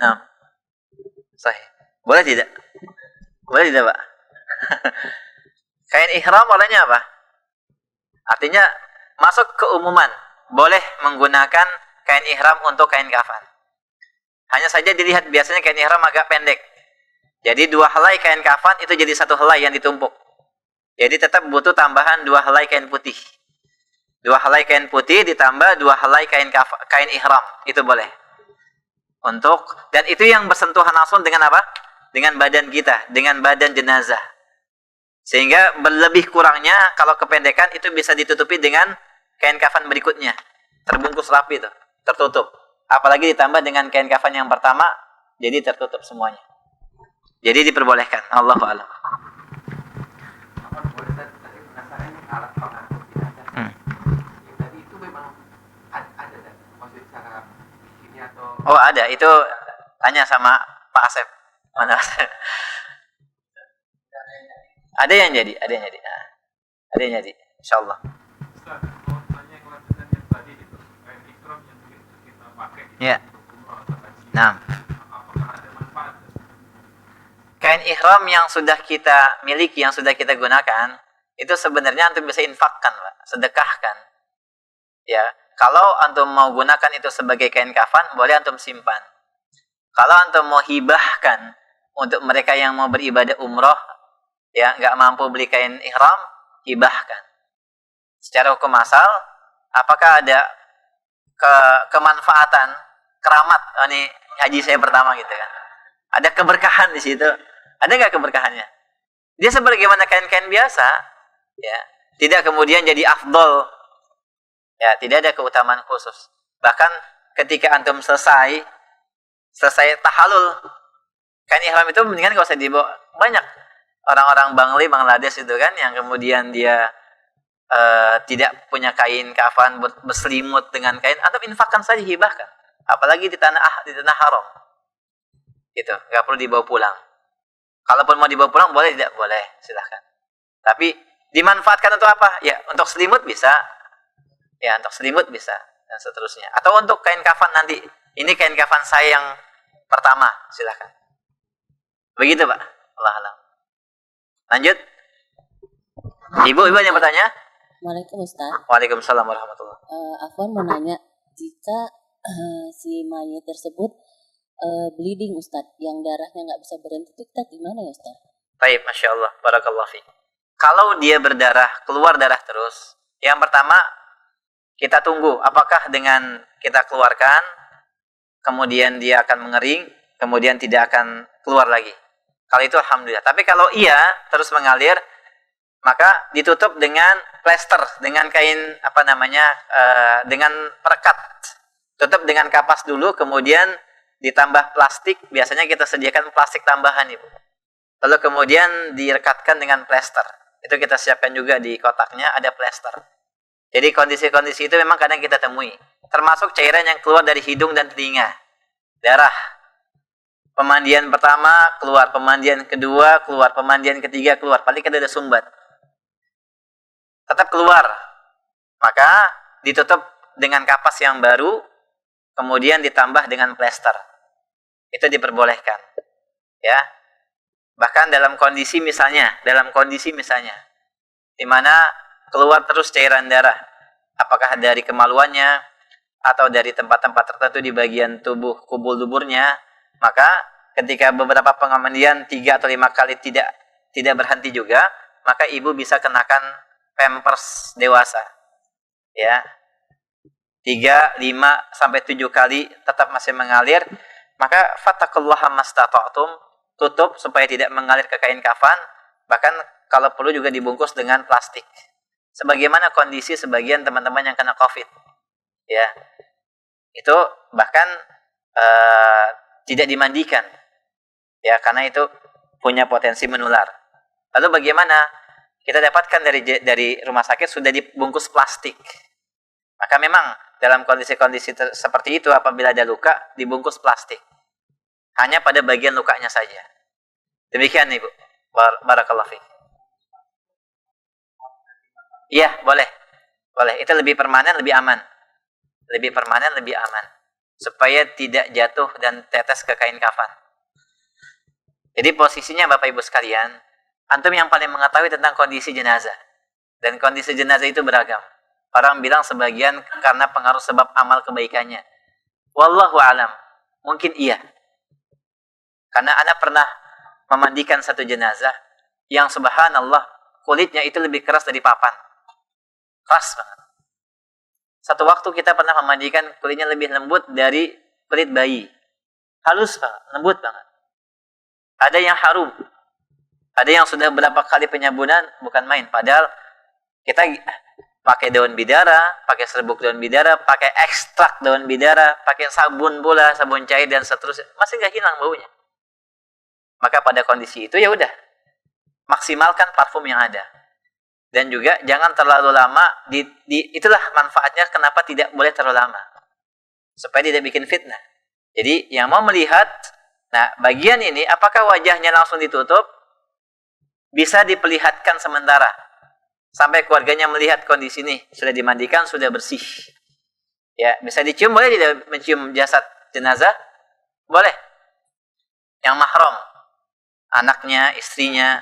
Nah. Sahih. Boleh tidak? Boleh tidak, Pak? Kain ihram warnanya apa? Artinya masuk keumuman. Boleh menggunakan kain ihram untuk kain kafan. Hanya saja dilihat biasanya kain ihram agak pendek. Jadi 2 helai kain kafan itu jadi 1 helai yang ditumpuk. Jadi tetap butuh tambahan 2 helai kain putih. 2 helai kain putih ditambah 2 helai kain ihram. Itu boleh. Dan itu yang bersentuhan langsung dengan apa? Dengan badan kita, dengan badan jenazah. Sehingga berlebih kurangnya kalau kependekan itu bisa ditutupi dengan kain kafan berikutnya. Terbungkus rapi itu, tertutup. Apalagi ditambah dengan kain kafan yang pertama, jadi tertutup semuanya. Jadi diperbolehkan. Allahu a'lam. Boleh tadi penasaran ini alat pengangkut jenazah. Yang tadi itu memang ada dan maksud cara ini atau Oh ada, itu tanya sama Pak Asep. Mana Asep? Ada yang jadi. Nah, ada yang jadi, insyaallah. Ustaz, mau tanya yang lanjutan yang tadi itu, kain ikram yang kita pakai Ya. untuk umroh atau haji. Nah, Apakah ada manfaat? kain ihram yang sudah kita miliki, yang sudah kita gunakan, itu sebenarnya antum bisa infakkan, Pak, sedekahkan. Ya, kalau antum mau gunakan itu sebagai kain kafan, boleh antum simpan. Kalau antum mau hibahkan untuk mereka yang mau beribadah umroh, ya nggak mampu beli kain ihram, hibahkan. Secara hukum asal, apakah ada kemanfaatan, keramat? Oh, ini haji saya pertama gitu kan. Ada keberkahan di situ. Ada nggak keberkahannya? Dia sebagaimana kain-kain biasa, ya, tidak kemudian jadi afdol. Ya, tidak ada keutamaan khusus. Bahkan ketika antum selesai tahalul, kain ihram itu mendingan kalau saya dibawa banyak. orang-orang Bangladesh itu kan, yang kemudian dia tidak punya kain kafan, berselimut dengan kain, antum infakkan saja, hibahkan. Apalagi di tanah haram. Gitu, nggak perlu dibawa pulang. Kalaupun mau dibawa pulang boleh, tidak boleh, silahkan. Tapi dimanfaatkan untuk apa? Ya, untuk selimut bisa. Ya, untuk selimut bisa dan seterusnya. Atau untuk kain kafan nanti. Ini kain kafan saya yang pertama, silahkan. Begitu, Pak. Allah alam. Lanjut. Ibu yang bertanya? Waalaikumsalam Ustaz. Waalaikumsalam warahmatullahi. Afwan mau nanya, jika si mayat tersebut bleeding Ustaz, yang darahnya nggak bisa berhenti, itu kita gimana ya Ustaz? Baik, Masya Allah, barakallahu fiik. Kalau dia berdarah, keluar darah terus, yang pertama kita tunggu apakah dengan kita keluarkan kemudian dia akan mengering, kemudian tidak akan keluar lagi. Kalau itu alhamdulillah. Tapi kalau iya terus mengalir, maka ditutup dengan plester, dengan kain dengan perekat. Tutup dengan kapas dulu, kemudian ditambah plastik. Biasanya kita sediakan plastik tambahan, Ibu. Lalu kemudian direkatkan dengan plester. Itu kita siapkan juga di kotaknya, ada plester. Jadi kondisi-kondisi itu memang kadang kita temui. Termasuk cairan yang keluar dari hidung dan telinga. Darah. Pemandian pertama keluar, pemandian kedua keluar, pemandian ketiga keluar. Paling ada sumbat. Tetap keluar. Maka ditutup dengan kapas yang baru, kemudian ditambah dengan plester. Itu diperbolehkan. Ya. Bahkan dalam kondisi misalnya di mana keluar terus cairan darah, apakah dari kemaluannya atau dari tempat-tempat tertentu di bagian tubuh kubul duburnya, maka ketika beberapa pengamandian 3 atau 5 kali tidak berhenti juga, maka ibu bisa kenakan pampers dewasa. Ya. 3, 5 sampai 7 kali tetap masih mengalir, maka fattaqullaha mastata'tum, tutup supaya tidak mengalir ke kain kafan, bahkan kalau perlu juga dibungkus dengan plastik. Sebagaimana kondisi sebagian teman-teman yang kena COVID. Ya. Itu bahkan tidak dimandikan. Ya, karena itu punya potensi menular. Lalu bagaimana? Kita dapatkan dari rumah sakit sudah dibungkus plastik. Maka memang dalam kondisi-kondisi seperti itu, apabila ada luka, dibungkus plastik. Hanya pada bagian lukanya saja. Demikian, Ibu. Barakallahu fiik. Iya, boleh. Boleh. Itu lebih permanen, lebih aman. Lebih permanen, lebih aman. Supaya tidak jatuh dan tetes ke kain kafan. Jadi posisinya Bapak Ibu sekalian, antum yang paling mengetahui tentang kondisi jenazah. Dan kondisi jenazah itu beragam. Orang bilang sebagian karena pengaruh sebab amal kebaikannya. Wallahu alam. Mungkin iya. Karena anak pernah memandikan satu jenazah yang subhanallah kulitnya itu lebih keras dari papan. Keras banget. Satu waktu kita pernah memandikan kulitnya lebih lembut dari kulit bayi. Halus banget, lembut banget. Ada yang harum. Ada yang sudah berapa kali penyabunan, bukan main. Padahal kita pakai daun bidara, pakai serbuk daun bidara, pakai ekstrak daun bidara, pakai sabun bola, sabun cair dan seterusnya, masih nggak hilang baunya. Maka pada kondisi itu ya udah, maksimalkan parfum yang ada. Dan juga jangan terlalu lama, itulah manfaatnya kenapa tidak boleh terlalu lama. Supaya tidak bikin fitnah. Jadi yang mau melihat, nah bagian ini apakah wajahnya langsung ditutup, bisa diperlihatkan sementara. Sampai keluarganya melihat kondisi ini, sudah dimandikan, sudah bersih. Ya, bisa dicium, boleh tidak mencium jasad jenazah? Boleh. Yang mahram, anaknya, istrinya,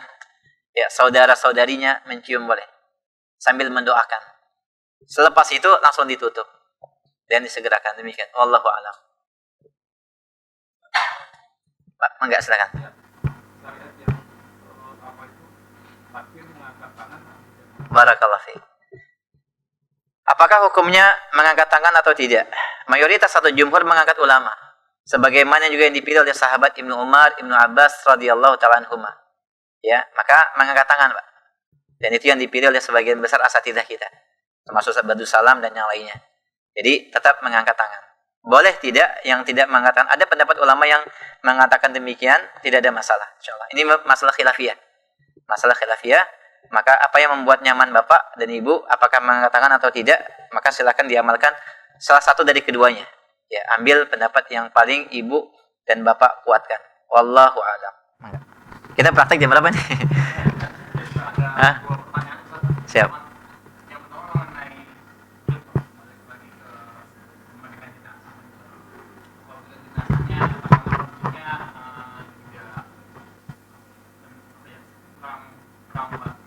ya, saudara-saudarinya mencium boleh. Sambil mendoakan. Selepas itu langsung ditutup. Dan disegerakan. Demikian. Wallahu a'lam. Pak, enggak, silakan. Syariat yang takbir mengangkat tangan. Barakallahu fiik. Apakah hukumnya mengangkat tangan atau tidak? Mayoritas atau jumhur mengangkat ulama. Sebagaimana juga yang dipilih oleh sahabat Ibnu Umar, Ibnu Abbas radhiyallahu ta'ala anhuma. Ya, maka mengangkat tangan, Pak. Dan itu yang dipilih oleh sebagian besar asatidzah kita. Termasuk Abdus Salam dan yang lainnya. Jadi tetap mengangkat tangan. Boleh tidak yang tidak mengangkat tangan. Ada pendapat ulama yang mengatakan demikian, tidak ada masalah, insyaallah. Ini masalah khilafiyah. masalah khilafiyah, maka apa yang membuat nyaman bapak dan ibu, apakah mengatakan atau tidak, maka silakan diamalkan salah satu dari keduanya. Ya, ambil pendapat yang paling ibu dan bapak kuatkan. Wallahu a'lam. Kita praktek jam berapa nih? Hah? Siap. Yang pertama mengenai balik lagi ke pemandikan jenazah. Kalau jenazahnya bentuknya tidak kurang bagus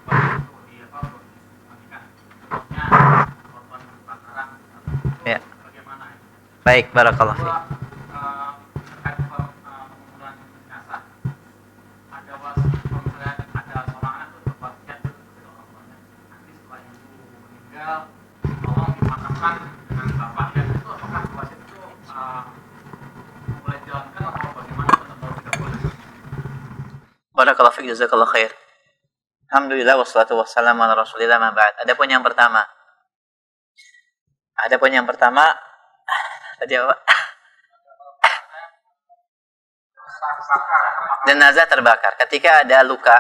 untuk dimandikan. Contohnya korban kebakaran. Ya. Bagaimana? Baik, barakallah. Terkait pengumpulan jenazah. Ada kalau misalnya ada seorang anak tuh berwasiat kepada orang tuanya. Nanti setelah ibu meninggal, tolong dimakamkan dengan bapaknya. Itu apakah wasiat itu boleh dijalankan atau bagaimana atau tidak boleh? Barakallahu fiik, jazakallahu khair. Alhamdulillah wassalatu wassalamu ala Rasulillah ma ba'd. Adapun yang pertama tadi apa? Jenazah terbakar. Ketika ada luka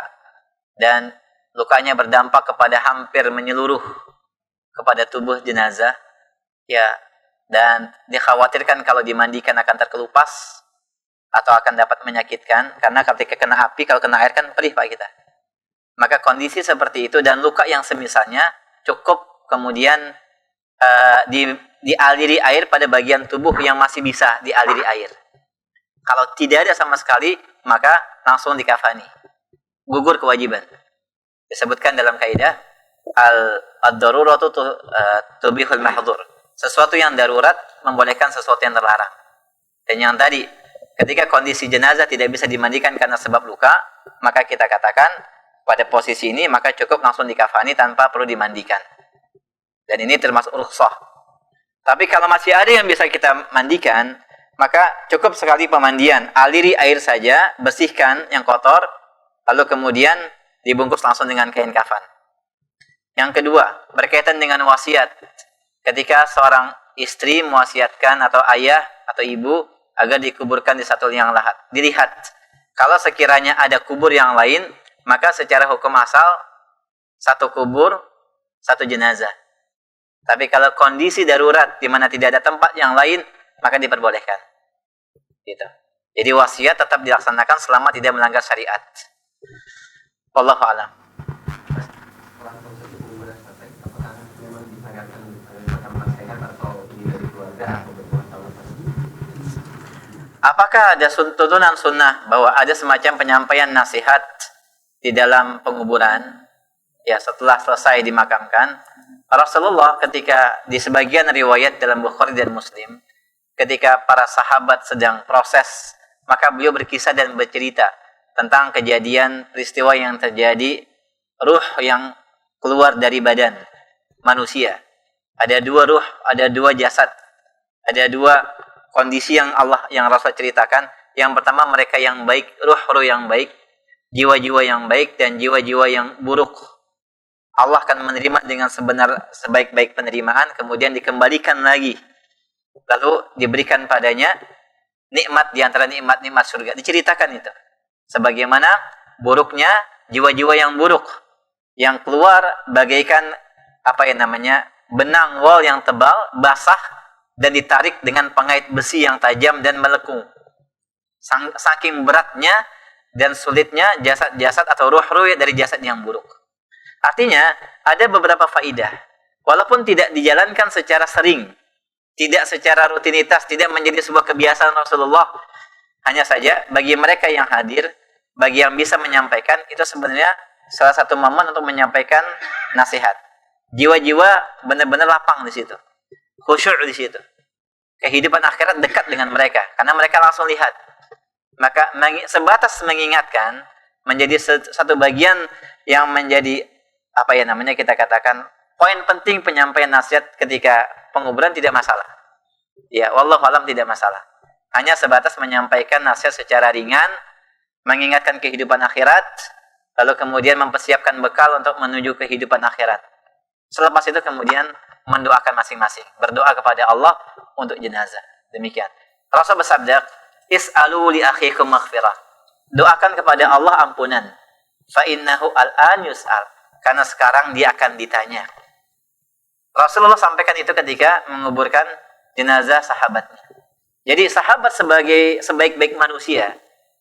dan lukanya berdampak kepada hampir menyeluruh kepada tubuh jenazah, ya, dan dikhawatirkan kalau dimandikan akan terkelupas atau akan dapat menyakitkan, karena ketika kena api, kalau kena air kan perih Pak kita. Maka kondisi seperti itu dan luka yang semisalnya cukup kemudian dialiri air pada bagian tubuh yang masih bisa dialiri air. Kalau tidak ada sama sekali, maka langsung dikafani. Gugur kewajiban. Disebutkan dalam kaidah ad-daruratu tubihul mahdhur. Sesuatu yang darurat membolehkan sesuatu yang terlarang. Dan yang tadi, ketika kondisi jenazah tidak bisa dimandikan karena sebab luka, maka kita katakan pada posisi ini maka cukup langsung dikafani tanpa perlu dimandikan. Dan ini termasuk rukhsah. Tapi kalau masih ada yang bisa kita mandikan, maka cukup sekali pemandian. Aliri air saja, bersihkan yang kotor, lalu kemudian dibungkus langsung dengan kain kafan. Yang kedua, berkaitan dengan wasiat. Ketika seorang istri mewasiatkan atau ayah atau ibu agar dikuburkan di satu liang lahat. Dilihat, kalau sekiranya ada kubur yang lain, maka secara hukum asal satu kubur, satu jenazah. Tapi kalau kondisi darurat di mana tidak ada tempat yang lain, maka diperbolehkan. Gitu. Jadi wasiat tetap dilaksanakan selama tidak melanggar syariat. Wallahu a'lam. Setelah proses penguburan selesai, apakah memang disandarkan makam nasihat atau ini dari keluarga atau bermasalah tadi? Apakah ada tuntunan sunnah bahwa ada semacam penyampaian nasihat di dalam penguburan? Ya, setelah selesai dimakamkan, Rasulullah ketika di sebagian riwayat dalam Bukhari dan Muslim, ketika para sahabat sedang proses, maka beliau berkisah dan bercerita tentang kejadian peristiwa yang terjadi, ruh yang keluar dari badan manusia. Ada dua ruh, ada dua jasad, ada dua kondisi yang Rasul ceritakan. Yang pertama mereka yang baik, ruh-ruh yang baik, jiwa-jiwa yang baik dan jiwa-jiwa yang buruk. Allah akan menerima dengan sebaik-baik penerimaan, kemudian dikembalikan lagi. Lalu diberikan padanya nikmat di antara nikmat-nikmat surga. Diceritakan itu. Sebagaimana buruknya jiwa-jiwa yang buruk, yang keluar bagaikan benang wol yang tebal, basah, dan ditarik dengan pengait besi yang tajam dan melekung. Saking beratnya dan sulitnya jasad-jasad atau ruh-ruh dari jasad yang buruk. Artinya, ada beberapa faidah. Walaupun tidak dijalankan secara sering, tidak secara rutinitas, tidak menjadi sebuah kebiasaan Rasulullah, hanya saja bagi mereka yang hadir, bagi yang bisa menyampaikan, itu sebenarnya salah satu momen untuk menyampaikan nasihat. Jiwa-jiwa benar-benar lapang di situ, khusyuk di situ. Kehidupan akhirat dekat dengan mereka, karena mereka langsung lihat. Maka sebatas mengingatkan menjadi satu bagian yang menjadi kita katakan poin penting penyampaian nasihat ketika penguburan tidak masalah. Ya, wallahu alam tidak masalah. Hanya sebatas menyampaikan nasihat secara ringan, mengingatkan kehidupan akhirat, lalu kemudian mempersiapkan bekal untuk menuju kehidupan akhirat. Selepas itu kemudian mendoakan masing-masing, berdoa kepada Allah untuk jenazah. Demikian. Rasul bersabda, "Is'alu li akhikum maghfirah." Doakan kepada Allah ampunan. Fa innahu al-an yus'al. Karena sekarang dia akan ditanya. Rasulullah sampaikan itu ketika menguburkan jenazah sahabatnya. Jadi sahabat sebagai sebaik-baik manusia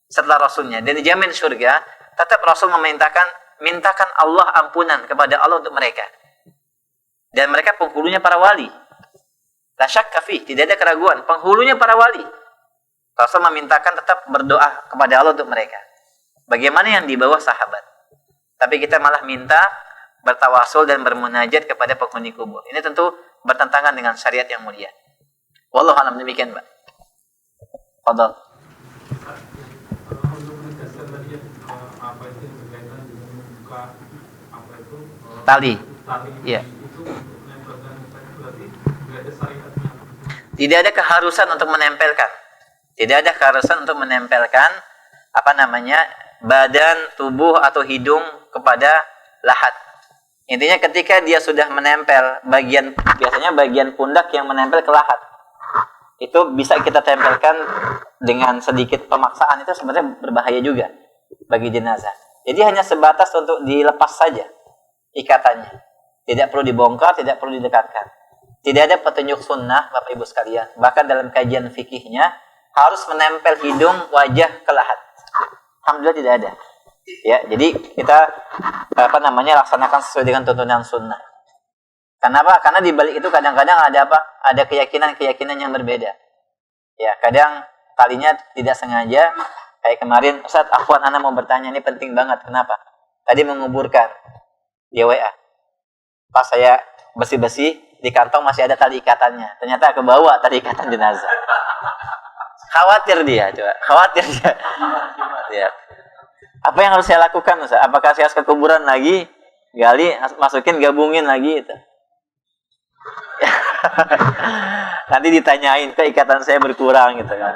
setelah Rasulnya dan dijamin surga, tetap Rasul mintakan Allah ampunan kepada Allah untuk mereka. Dan mereka penghulunya para wali. La syakka fi, tidak ada keraguan, penghulunya para wali. Rasul memintakan tetap berdoa kepada Allah untuk mereka. Bagaimana yang di bawah sahabat? Tapi kita malah minta bertawasul dan bermunajat kepada penghuni kubur. Ini tentu bertentangan dengan syariat yang mulia. Wallahu a'lam, demikian, Mbak. Fadhal. Untuk menegaskan tadi apa itu yang berkaitan dengan membuka apa itu Tali. Iya. Iya. Itu untuk menempelkan berarti nggak ada syariatnya. Tidak ada keharusan untuk menempelkan. Tidak ada keharusan untuk menempelkan badan, tubuh atau hidung kepada lahat. Intinya ketika dia sudah menempel biasanya bagian pundak yang menempel ke lahat, itu bisa kita tempelkan dengan sedikit pemaksaan, itu sebenarnya berbahaya juga bagi jenazah. Jadi hanya sebatas untuk dilepas saja ikatannya. Tidak perlu dibongkar, tidak perlu didekatkan. Tidak ada petunjuk sunnah, Bapak Ibu sekalian. Bahkan dalam kajian fikihnya harus menempel hidung, wajah ke lahat. Alhamdulillah tidak ada. Ya, jadi kita laksanakan sesuai dengan tuntunan sunnah. Kenapa? Karena di balik itu kadang-kadang ada apa? Ada keyakinan-keyakinan yang berbeda. Ya, kadang talinya tidak sengaja. Kayak kemarin, Ustaz, afwan, ana mau bertanya, ini penting banget. Kenapa? Tadi menguburkan di WA. Pas saya bersih-bersih, di kantong masih ada tali ikatannya. Ternyata kebawa tali ikatan jenazah. Khawatir dia. Ya. Apa yang harus saya lakukan, Ustaz? Apakah saya harus ke kuburan lagi? Gali, masukin, gabungin lagi itu. Nanti ditanyain, keikatan saya berkurang gitu kan.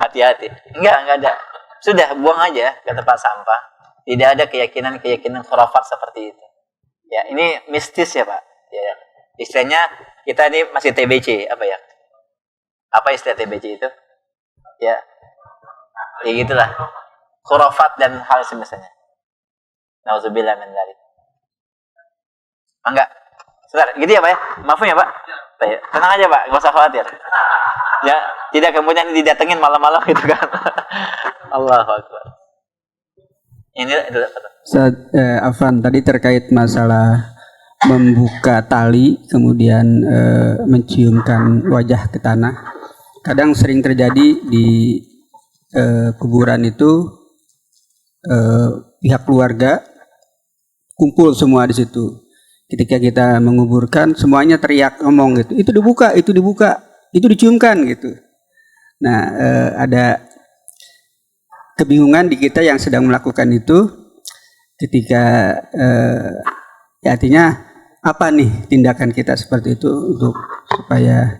Hati-hati. Enggak ada. Sudah, buang aja ke tempat sampah. Tidak ada keyakinan khurafat seperti itu. Ya, ini mistis ya, Pak. Ya. Istilahnya kita ini masih TBC, apa ya? Apa istilah TBC itu? Ya. Ya gitulah. Khurafat dan hal semisalnya. Nauzubillah min dzalik. Enggak. Sebentar, gitu ya Pak ya? Maafin ya Pak? Ya. Tenang aja Pak, gak usah khawatir. Ya, tidak kemudian didatengin malam-malam gitu kan. Allahu Akbar. Ini adalah Ustaz Afan, tadi terkait masalah membuka tali kemudian menciumkan wajah ke tanah. Kadang sering terjadi di kuburan itu pihak keluarga kumpul semua di situ. Ketika kita menguburkan, semuanya teriak ngomong gitu, itu dibuka, itu diciumkan gitu. Nah, ada kebingungan di kita yang sedang melakukan itu, ketika artinya apa nih tindakan kita seperti itu untuk supaya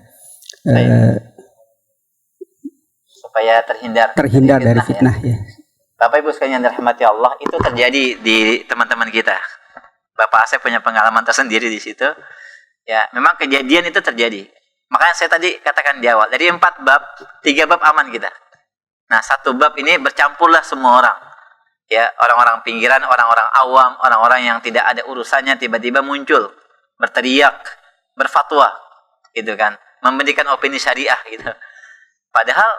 terhindar dari fitnah ya. Bapak Ibu sekalian yang dirahmati Allah, itu terjadi di teman-teman kita. Bapak Asep punya pengalaman tersendiri di situ. Ya, memang kejadian itu terjadi. Makanya saya tadi katakan di awal, dari 4 bab, 3 bab aman kita. Nah, 1 bab ini bercampurlah semua orang. Ya, orang-orang pinggiran, orang-orang awam, orang-orang yang tidak ada urusannya tiba-tiba muncul, berteriak, berfatwa, gitu kan, memberikan opini syariah gitu. Padahal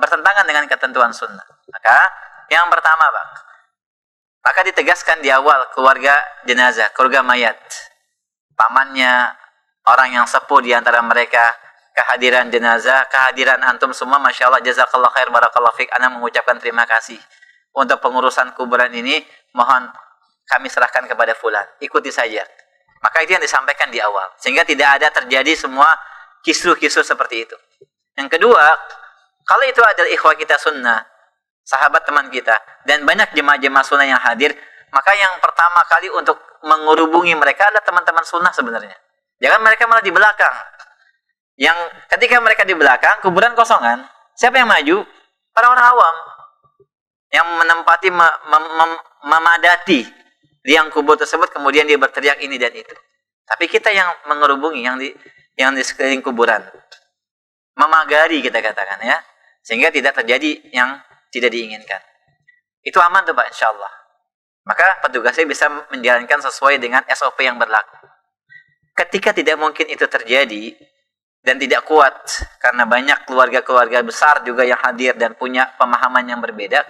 bertentangan dengan ketentuan sunnah. Maka yang pertama, Bang, maka ditegaskan di awal keluarga jenazah, keluarga mayat, pamannya, orang yang sepuh di antara mereka, kehadiran jenazah, kehadiran antum semua, masya Allah, jazakallah khair, barakallah fiqh, ana mengucapkan terima kasih untuk pengurusan kuburan ini. Mohon kami serahkan kepada fulan, ikuti saja. Maka itu yang disampaikan di awal, sehingga tidak ada terjadi semua kisruh-kisruh seperti itu. Yang kedua, kalau itu adalah ikhwah kita sunnah, sahabat teman kita, dan banyak jemaah-jemaah sunnah yang hadir, maka yang pertama kali untuk menghubungi mereka adalah teman-teman sunnah sebenarnya. Jangan mereka malah di belakang. Yang ketika mereka di belakang, kuburan kosongan, siapa yang maju? Orang-orang awam yang menempati, memadati liang kubur tersebut, kemudian dia berteriak ini dan itu. Tapi kita yang menghubungi, yang di sekeliling kuburan, memagari kita katakan ya, sehingga tidak terjadi yang tidak diinginkan. Itu aman tuh Pak, insya Allah. Maka petugasnya bisa menjalankan sesuai dengan SOP yang berlaku. Ketika tidak mungkin itu terjadi dan tidak kuat karena banyak keluarga-keluarga besar juga yang hadir dan punya pemahaman yang berbeda,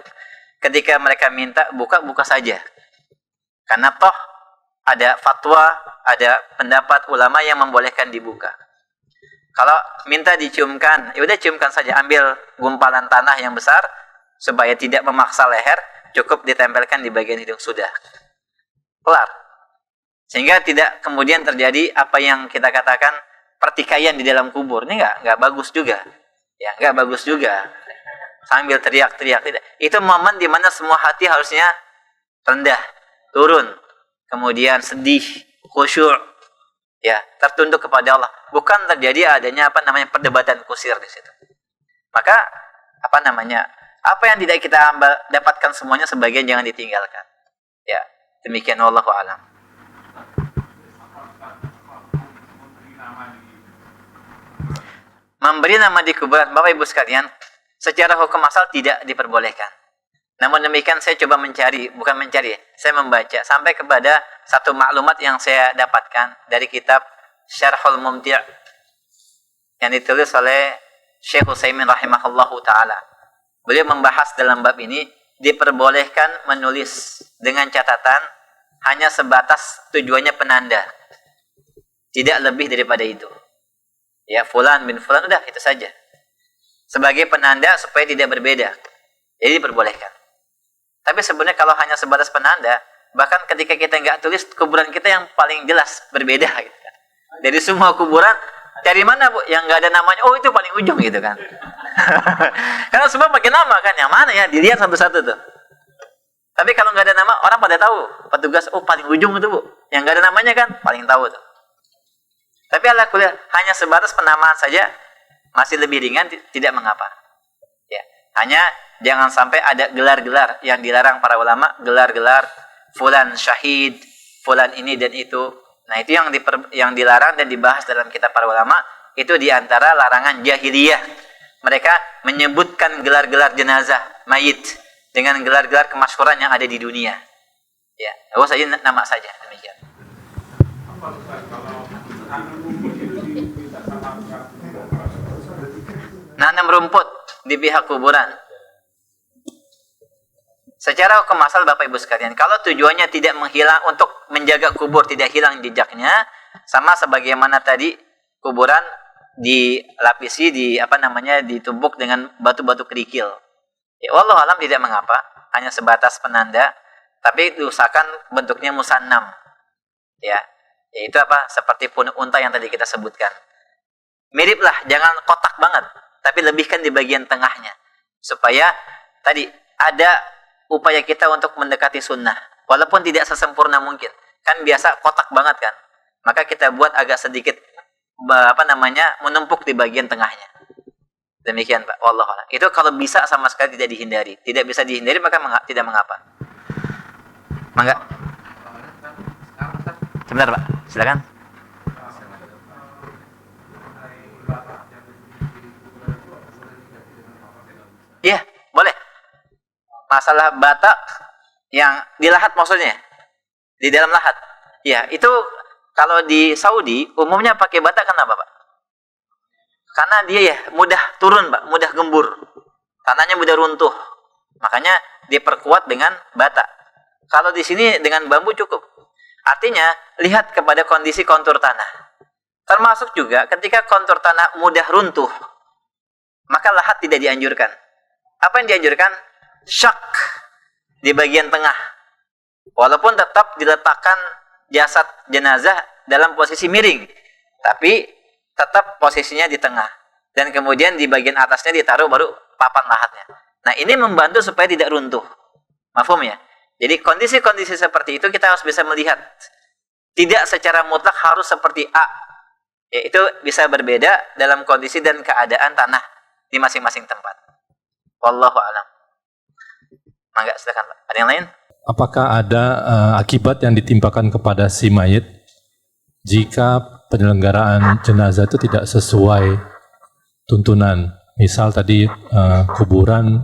ketika mereka minta buka saja. Karena toh ada fatwa, ada pendapat ulama yang membolehkan dibuka. Kalau minta diciumkan, ya udah ciumkan saja, ambil gumpalan tanah yang besar supaya tidak memaksa leher, cukup ditempelkan di bagian hidung, sudah. Kelar. Sehingga tidak kemudian terjadi apa yang kita katakan pertikaian di dalam kubur. Ini enggak bagus juga. Ya, enggak bagus juga. Sambil teriak-teriak, tidak. Itu momen di mana semua hati harusnya rendah, turun, kemudian sedih, khusyuk, ya, tertunduk kepada Allah. Bukan terjadi adanya perdebatan kusir di situ. Maka apa yang tidak kita dapatkan semuanya, sebagian jangan ditinggalkan. Ya, demikian, wallahu a'lam. Memberi nama di kuburan, Bapak Ibu sekalian, secara hukum asal tidak diperbolehkan. Namun demikian saya coba saya membaca sampai kepada satu maklumat yang saya dapatkan dari kitab Syarhul Mumti' yang ditulis oleh Syekh Utsaimin rahimahullahu taala. Beliau membahas dalam bab ini diperbolehkan menulis dengan catatan hanya sebatas tujuannya penanda. Tidak lebih daripada itu. Ya, fulan bin fulan, udah itu saja. Sebagai penanda supaya tidak berbeda. Jadi diperbolehkan. Tapi sebenarnya kalau hanya sebatas penanda, bahkan ketika kita nggak tulis, kuburan kita yang paling jelas berbeda gitu kan. Dari semua kuburan, dari mana Bu yang nggak ada namanya? Oh, itu paling ujung gitu kan. Karena semua pakai nama kan, yang mana ya? Dilihat satu-satu tuh. Tapi kalau nggak ada nama, orang pada tahu. Petugas, oh paling ujung itu Bu. Yang nggak ada namanya kan, paling tahu tuh. Tapi alhamdulillah hanya sebatas penamaan saja masih lebih ringan, tidak mengapa. Ya, hanya jangan sampai ada gelar-gelar yang dilarang para ulama, gelar-gelar fulan syahid, fulan ini dan itu. Nah, itu yang dilarang dan dibahas dalam kitab para ulama, itu diantara larangan jahiliyah. Mereka menyebutkan gelar-gelar jenazah mayit dengan gelar-gelar kemasyhuran yang ada di dunia. Ya, oh saja nama saja demikian. Nanam rumput di pihak kuburan. Secara hukum asal Bapak Ibu sekalian, kalau tujuannya tidak menghilang untuk menjaga kubur tidak hilang jejaknya, sama sebagaimana tadi kuburan dilapisi ditumbuk dengan batu-batu kerikil. Ya wallahu alam tidak mengapa, hanya sebatas penanda, tapi diusahakan bentuknya musannam. Ya, yaitu seperti punuk unta yang tadi kita sebutkan. Miriplah, jangan kotak banget, tapi lebihkan di bagian tengahnya supaya tadi ada upaya kita untuk mendekati sunnah, walaupun tidak sesempurna mungkin. Kan biasa kotak banget kan, maka kita buat agak sedikit menumpuk di bagian tengahnya. Demikian Pak, wallahu a'lam. Itu kalau bisa sama sekali tidak dihindari. Tidak bisa dihindari maka tidak mengapa. Mangga. Sebentar Pak, silakan. Iya, boleh. Masalah bata yang di lahat maksudnya, di dalam lahat. Ya, itu kalau di Saudi umumnya pakai bata kenapa Pak? Karena dia ya mudah turun Pak, mudah gembur. Tanahnya mudah runtuh. Makanya diperkuat dengan bata. Kalau di sini dengan bambu cukup. Artinya, lihat kepada kondisi kontur tanah. Termasuk juga ketika kontur tanah mudah runtuh, maka lahat tidak dianjurkan. Apa yang dianjurkan? Syak di bagian tengah. Walaupun tetap diletakkan jasad jenazah dalam posisi miring, tapi tetap posisinya di tengah. Dan kemudian di bagian atasnya ditaruh baru papan lahatnya. Nah, ini membantu supaya tidak runtuh. Mafhum ya? Jadi kondisi-kondisi seperti itu kita harus bisa melihat. Tidak secara mutlak harus seperti A. Yaitu bisa berbeda dalam kondisi dan keadaan tanah di masing-masing tempat. Wallahu a'lam. Mangga, silakan Pak. Ada yang lain? Apakah ada akibat yang ditimpakan kepada si mayit jika penyelenggaraan jenazah itu tidak sesuai tuntunan? Misal tadi kuburan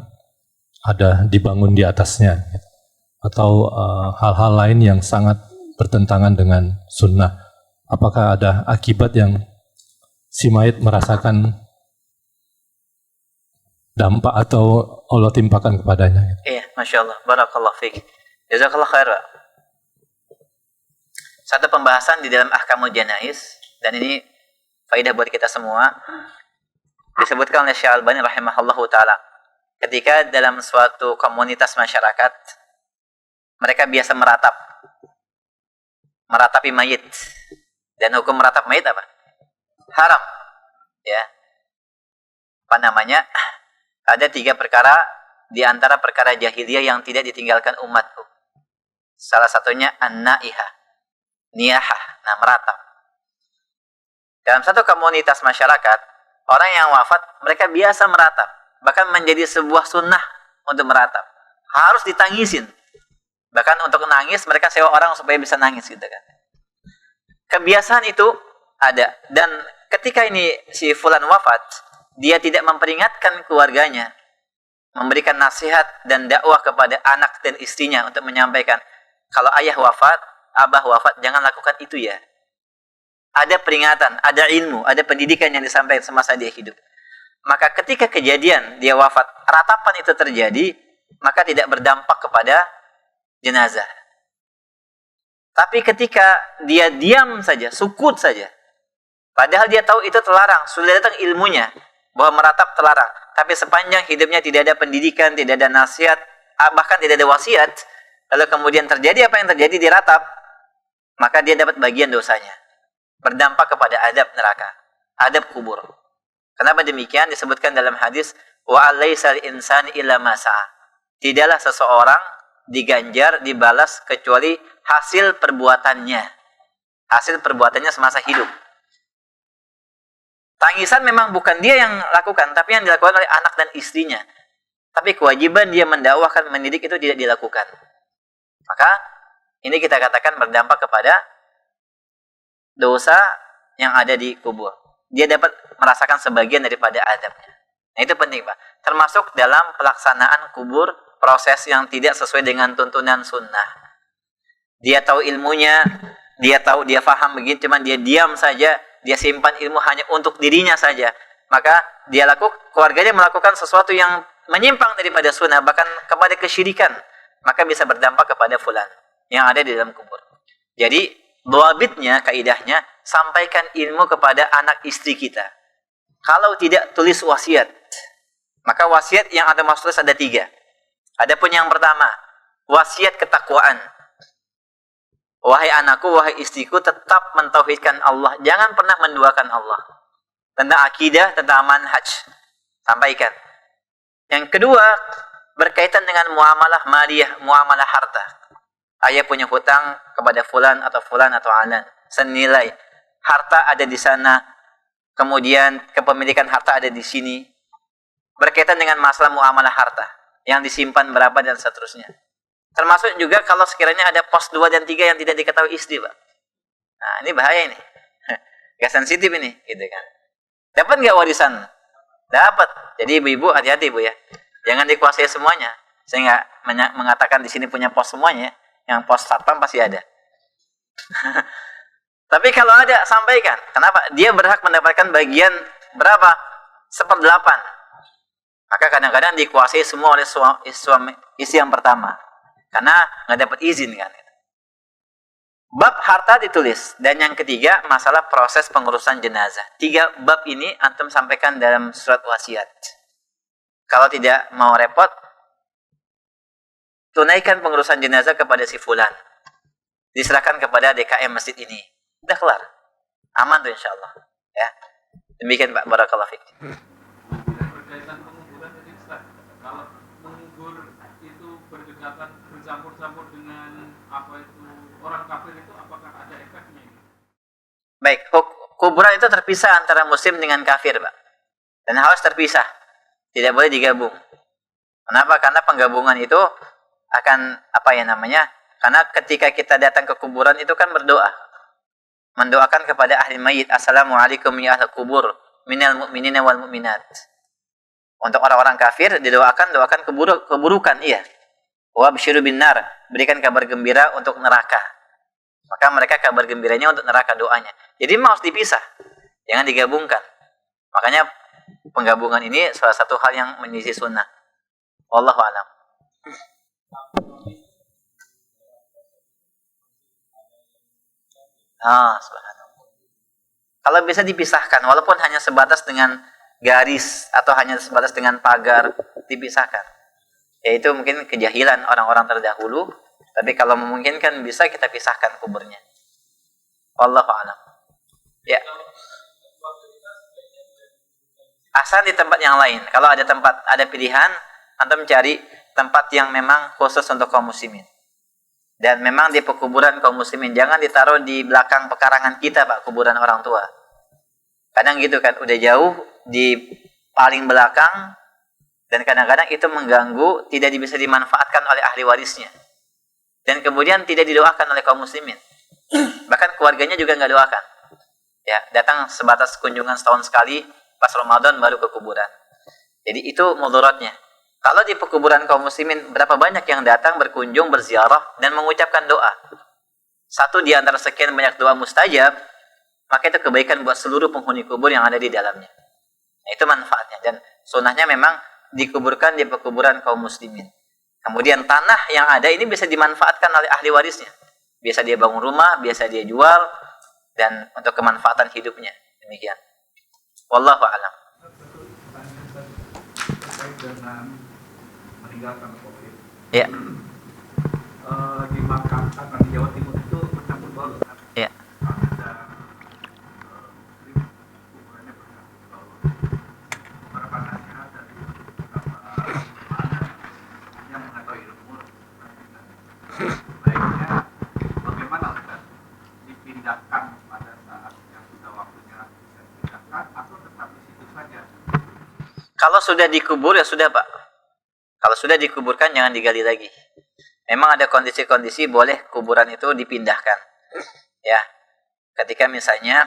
ada dibangun di atasnya, atau hal-hal lain yang sangat bertentangan dengan sunnah. Apakah ada akibat yang si mayit merasakan dampak atau Allah timpakan kepadanya? Iya, Masya Allah. Barakallah fiqh. Jazakallah khair, Pak. Satu pembahasan di dalam Ahkamul Janaiz, dan ini faidah buat kita semua, disebutkan oleh Syekh Al-Albani rahimahullahu ta'ala. Ketika dalam suatu komunitas masyarakat, mereka biasa meratapi mayit. Dan hukum meratap mayit apa? Haram. Ya. Apa namanya? Ada 3 perkara di antara perkara jahiliyah yang tidak ditinggalkan umatku. Salah satunya an-naihah, niyahah, meratap. Dalam satu komunitas masyarakat, orang yang wafat, mereka biasa meratap. Bahkan menjadi sebuah sunnah untuk meratap. Harus ditangisin. Bahkan untuk nangis, mereka sewa orang supaya bisa nangis gitu kan. Kebiasaan itu ada. Dan ketika ini si fulan wafat, dia tidak memperingatkan keluarganya, memberikan nasihat dan dakwah kepada anak dan istrinya untuk menyampaikan, kalau ayah wafat, abah wafat, jangan lakukan itu ya. Ada peringatan, ada ilmu, ada pendidikan yang disampaikan semasa dia hidup. Maka ketika kejadian dia wafat, ratapan itu terjadi, maka tidak berdampak kepada jenazah. Tapi ketika dia diam saja, sukut saja, padahal dia tahu itu terlarang, sudah datang ilmunya bahwa meratap terlarang, tapi sepanjang hidupnya tidak ada pendidikan, tidak ada nasihat, bahkan tidak ada wasiat, lalu kemudian terjadi apa yang terjadi di ratap, maka dia dapat bagian dosanya, berdampak kepada adab neraka, adab kubur. Kenapa demikian? Disebutkan dalam hadis, wa alaysal insani illa ma sa'a. Tidaklah seseorang diganjar, dibalas kecuali hasil perbuatannya. Hasil perbuatannya semasa hidup. Tangisan memang bukan dia yang lakukan, tapi yang dilakukan oleh anak dan istrinya. Tapi kewajiban dia mendakwahkan, mendidik itu tidak dilakukan. Maka ini kita katakan berdampak kepada dosa yang ada di kubur. Dia dapat merasakan sebagian daripada adabnya. Nah, itu penting, Pak. Termasuk dalam pelaksanaan kubur, proses yang tidak sesuai dengan tuntunan sunnah. Dia tahu ilmunya, dia tahu, dia faham begini, cuman dia diam saja, dia simpan ilmu hanya untuk dirinya saja. Maka dia keluarganya melakukan sesuatu yang menyimpang daripada sunnah, bahkan kepada kesyirikan. Maka bisa berdampak kepada fulan yang ada di dalam kubur. Jadi, dhabitnya, kaidahnya, sampaikan ilmu kepada anak istri kita. Kalau tidak, tulis wasiat. Maka wasiat yang ada maksudnya ada 3. Adapun yang pertama, wasiat ketakwaan. Wahai anakku, wahai istriku, tetap mentauhidkan Allah. Jangan pernah menduakan Allah. Tentang akidah, tentang manhaj. Sampaikan. Yang kedua, berkaitan dengan muamalah maliyah, muamalah harta. Ayah punya hutang kepada fulan atau alan. Senilai. Harta ada di sana. Kemudian kepemilikan harta ada di sini. Berkaitan dengan masalah muamalah harta. Yang disimpan berapa dan seterusnya. Termasuk juga kalau sekiranya ada pos 2 dan 3 yang tidak diketahui istri, Pak. Nah, ini bahaya ini. Gak sensitif ini, gitu kan. Dapat nggak warisan? Dapat. Jadi ibu-ibu hati-hati, Bu ya. Jangan dikuasai semuanya. Saya nggak mengatakan di sini punya pos semuanya. Yang pos satpam pasti ada. Tapi kalau ada, sampaikan. Kenapa? Dia berhak mendapatkan bagian berapa? 1/8. Maka kadang-kadang dikuasai semua oleh istri yang pertama. Karena nggak dapat izin kan. Bab harta ditulis. Dan yang ketiga, masalah proses pengurusan jenazah. 3 bab ini antum sampaikan dalam surat wasiat. Kalau tidak mau repot, tunaikan pengurusan jenazah kepada si fulan. Diserahkan kepada DKM masjid ini. Udah kelar. Aman tuh insya Allah. Ya. Demikian Pak, barakallahu fiik. Berkaitan penguburan tadi Ustaz, kalau mengubur itu berdekatan, bercampur-campur dengan apa itu orang kafir, itu apakah ada efeknya? Baik, kuburan itu terpisah antara muslim dengan kafir, Pak. Dan harus terpisah. Tidak boleh digabung. Kenapa? Karena penggabungan itu akan karena ketika kita datang ke kuburan itu kan berdoa. Mendoakan kepada ahli mayit, assalamualaikum ya ahli kubur minal mu'minina wal mu'minat. Untuk orang-orang kafir doakan keburukan, iya. Wa absyiru bin nar, berikan kabar gembira untuk neraka. Maka mereka kabar gembiranya untuk neraka doanya. Jadi memang harus dipisah, jangan digabungkan. Makanya penggabungan ini salah satu hal yang menyelisih sunnah. Wallahu a'lam. Subhanallah. Kalau bisa dipisahkan, walaupun hanya sebatas dengan garis atau hanya sebatas dengan pagar, dipisahkan. Yaitu mungkin kejahilan orang-orang terdahulu, tapi kalau memungkinkan bisa kita pisahkan kuburnya. Wallahu a'lam. Ya. Asal di tempat yang lain. Kalau ada tempat, ada pilihan, antum mencari tempat yang memang khusus untuk kaum muslimin. Dan memang di pekuburan kaum muslimin, jangan ditaruh di belakang pekarangan kita, Pak, kuburan orang tua. Kadang gitu kan, udah jauh di paling belakang, dan kadang-kadang itu mengganggu, tidak bisa dimanfaatkan oleh ahli warisnya. Dan kemudian tidak didoakan oleh kaum muslimin. Bahkan keluarganya juga nggak doakan. Ya, datang sebatas kunjungan setahun sekali, pas Ramadan baru ke kuburan. Jadi itu mudaratnya. Kalau di pekuburan kaum muslimin, berapa banyak yang datang berkunjung, berziarah, dan mengucapkan doa. Satu di antara sekian banyak doa mustajab, maka itu kebaikan buat seluruh penghuni kubur yang ada di dalamnya. Nah, itu manfaatnya. Dan sunnahnya memang dikuburkan di pekuburan kaum muslimin. Kemudian tanah yang ada ini bisa dimanfaatkan oleh ahli warisnya. Biasa dia bangun rumah, biasa dia jual, dan untuk kemanfaatan hidupnya. Demikian. Wallahu a'lam. Terkait dengan meninggalkan COVID. Ya. Di Makassar, di Jawa Timur itu bercampur baur. Ya. Ada muslim kuburannya bercampur baur. Beberapa nasihat dari beberapa yang mengetahui ilmu baiknya bagaimana Ustaz dipindahkan pada saat yang sudah waktunya bisa dipindahkan atau tetap di situ saja? Kalau sudah dikubur ya sudah, Pak. Kalau sudah dikuburkan jangan digali lagi. Memang ada kondisi-kondisi boleh kuburan itu dipindahkan. Ya. Ketika misalnya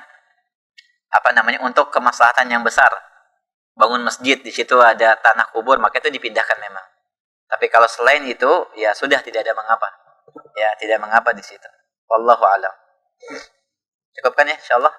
untuk kemaslahatan yang besar. Bangun masjid, di situ ada tanah kubur, maka itu dipindahkan memang. Tapi kalau selain itu ya sudah tidak ada mengapa. Ya, tidak mengapa di situ. Wallahu a'lam. Cukupkan ya insyaallah.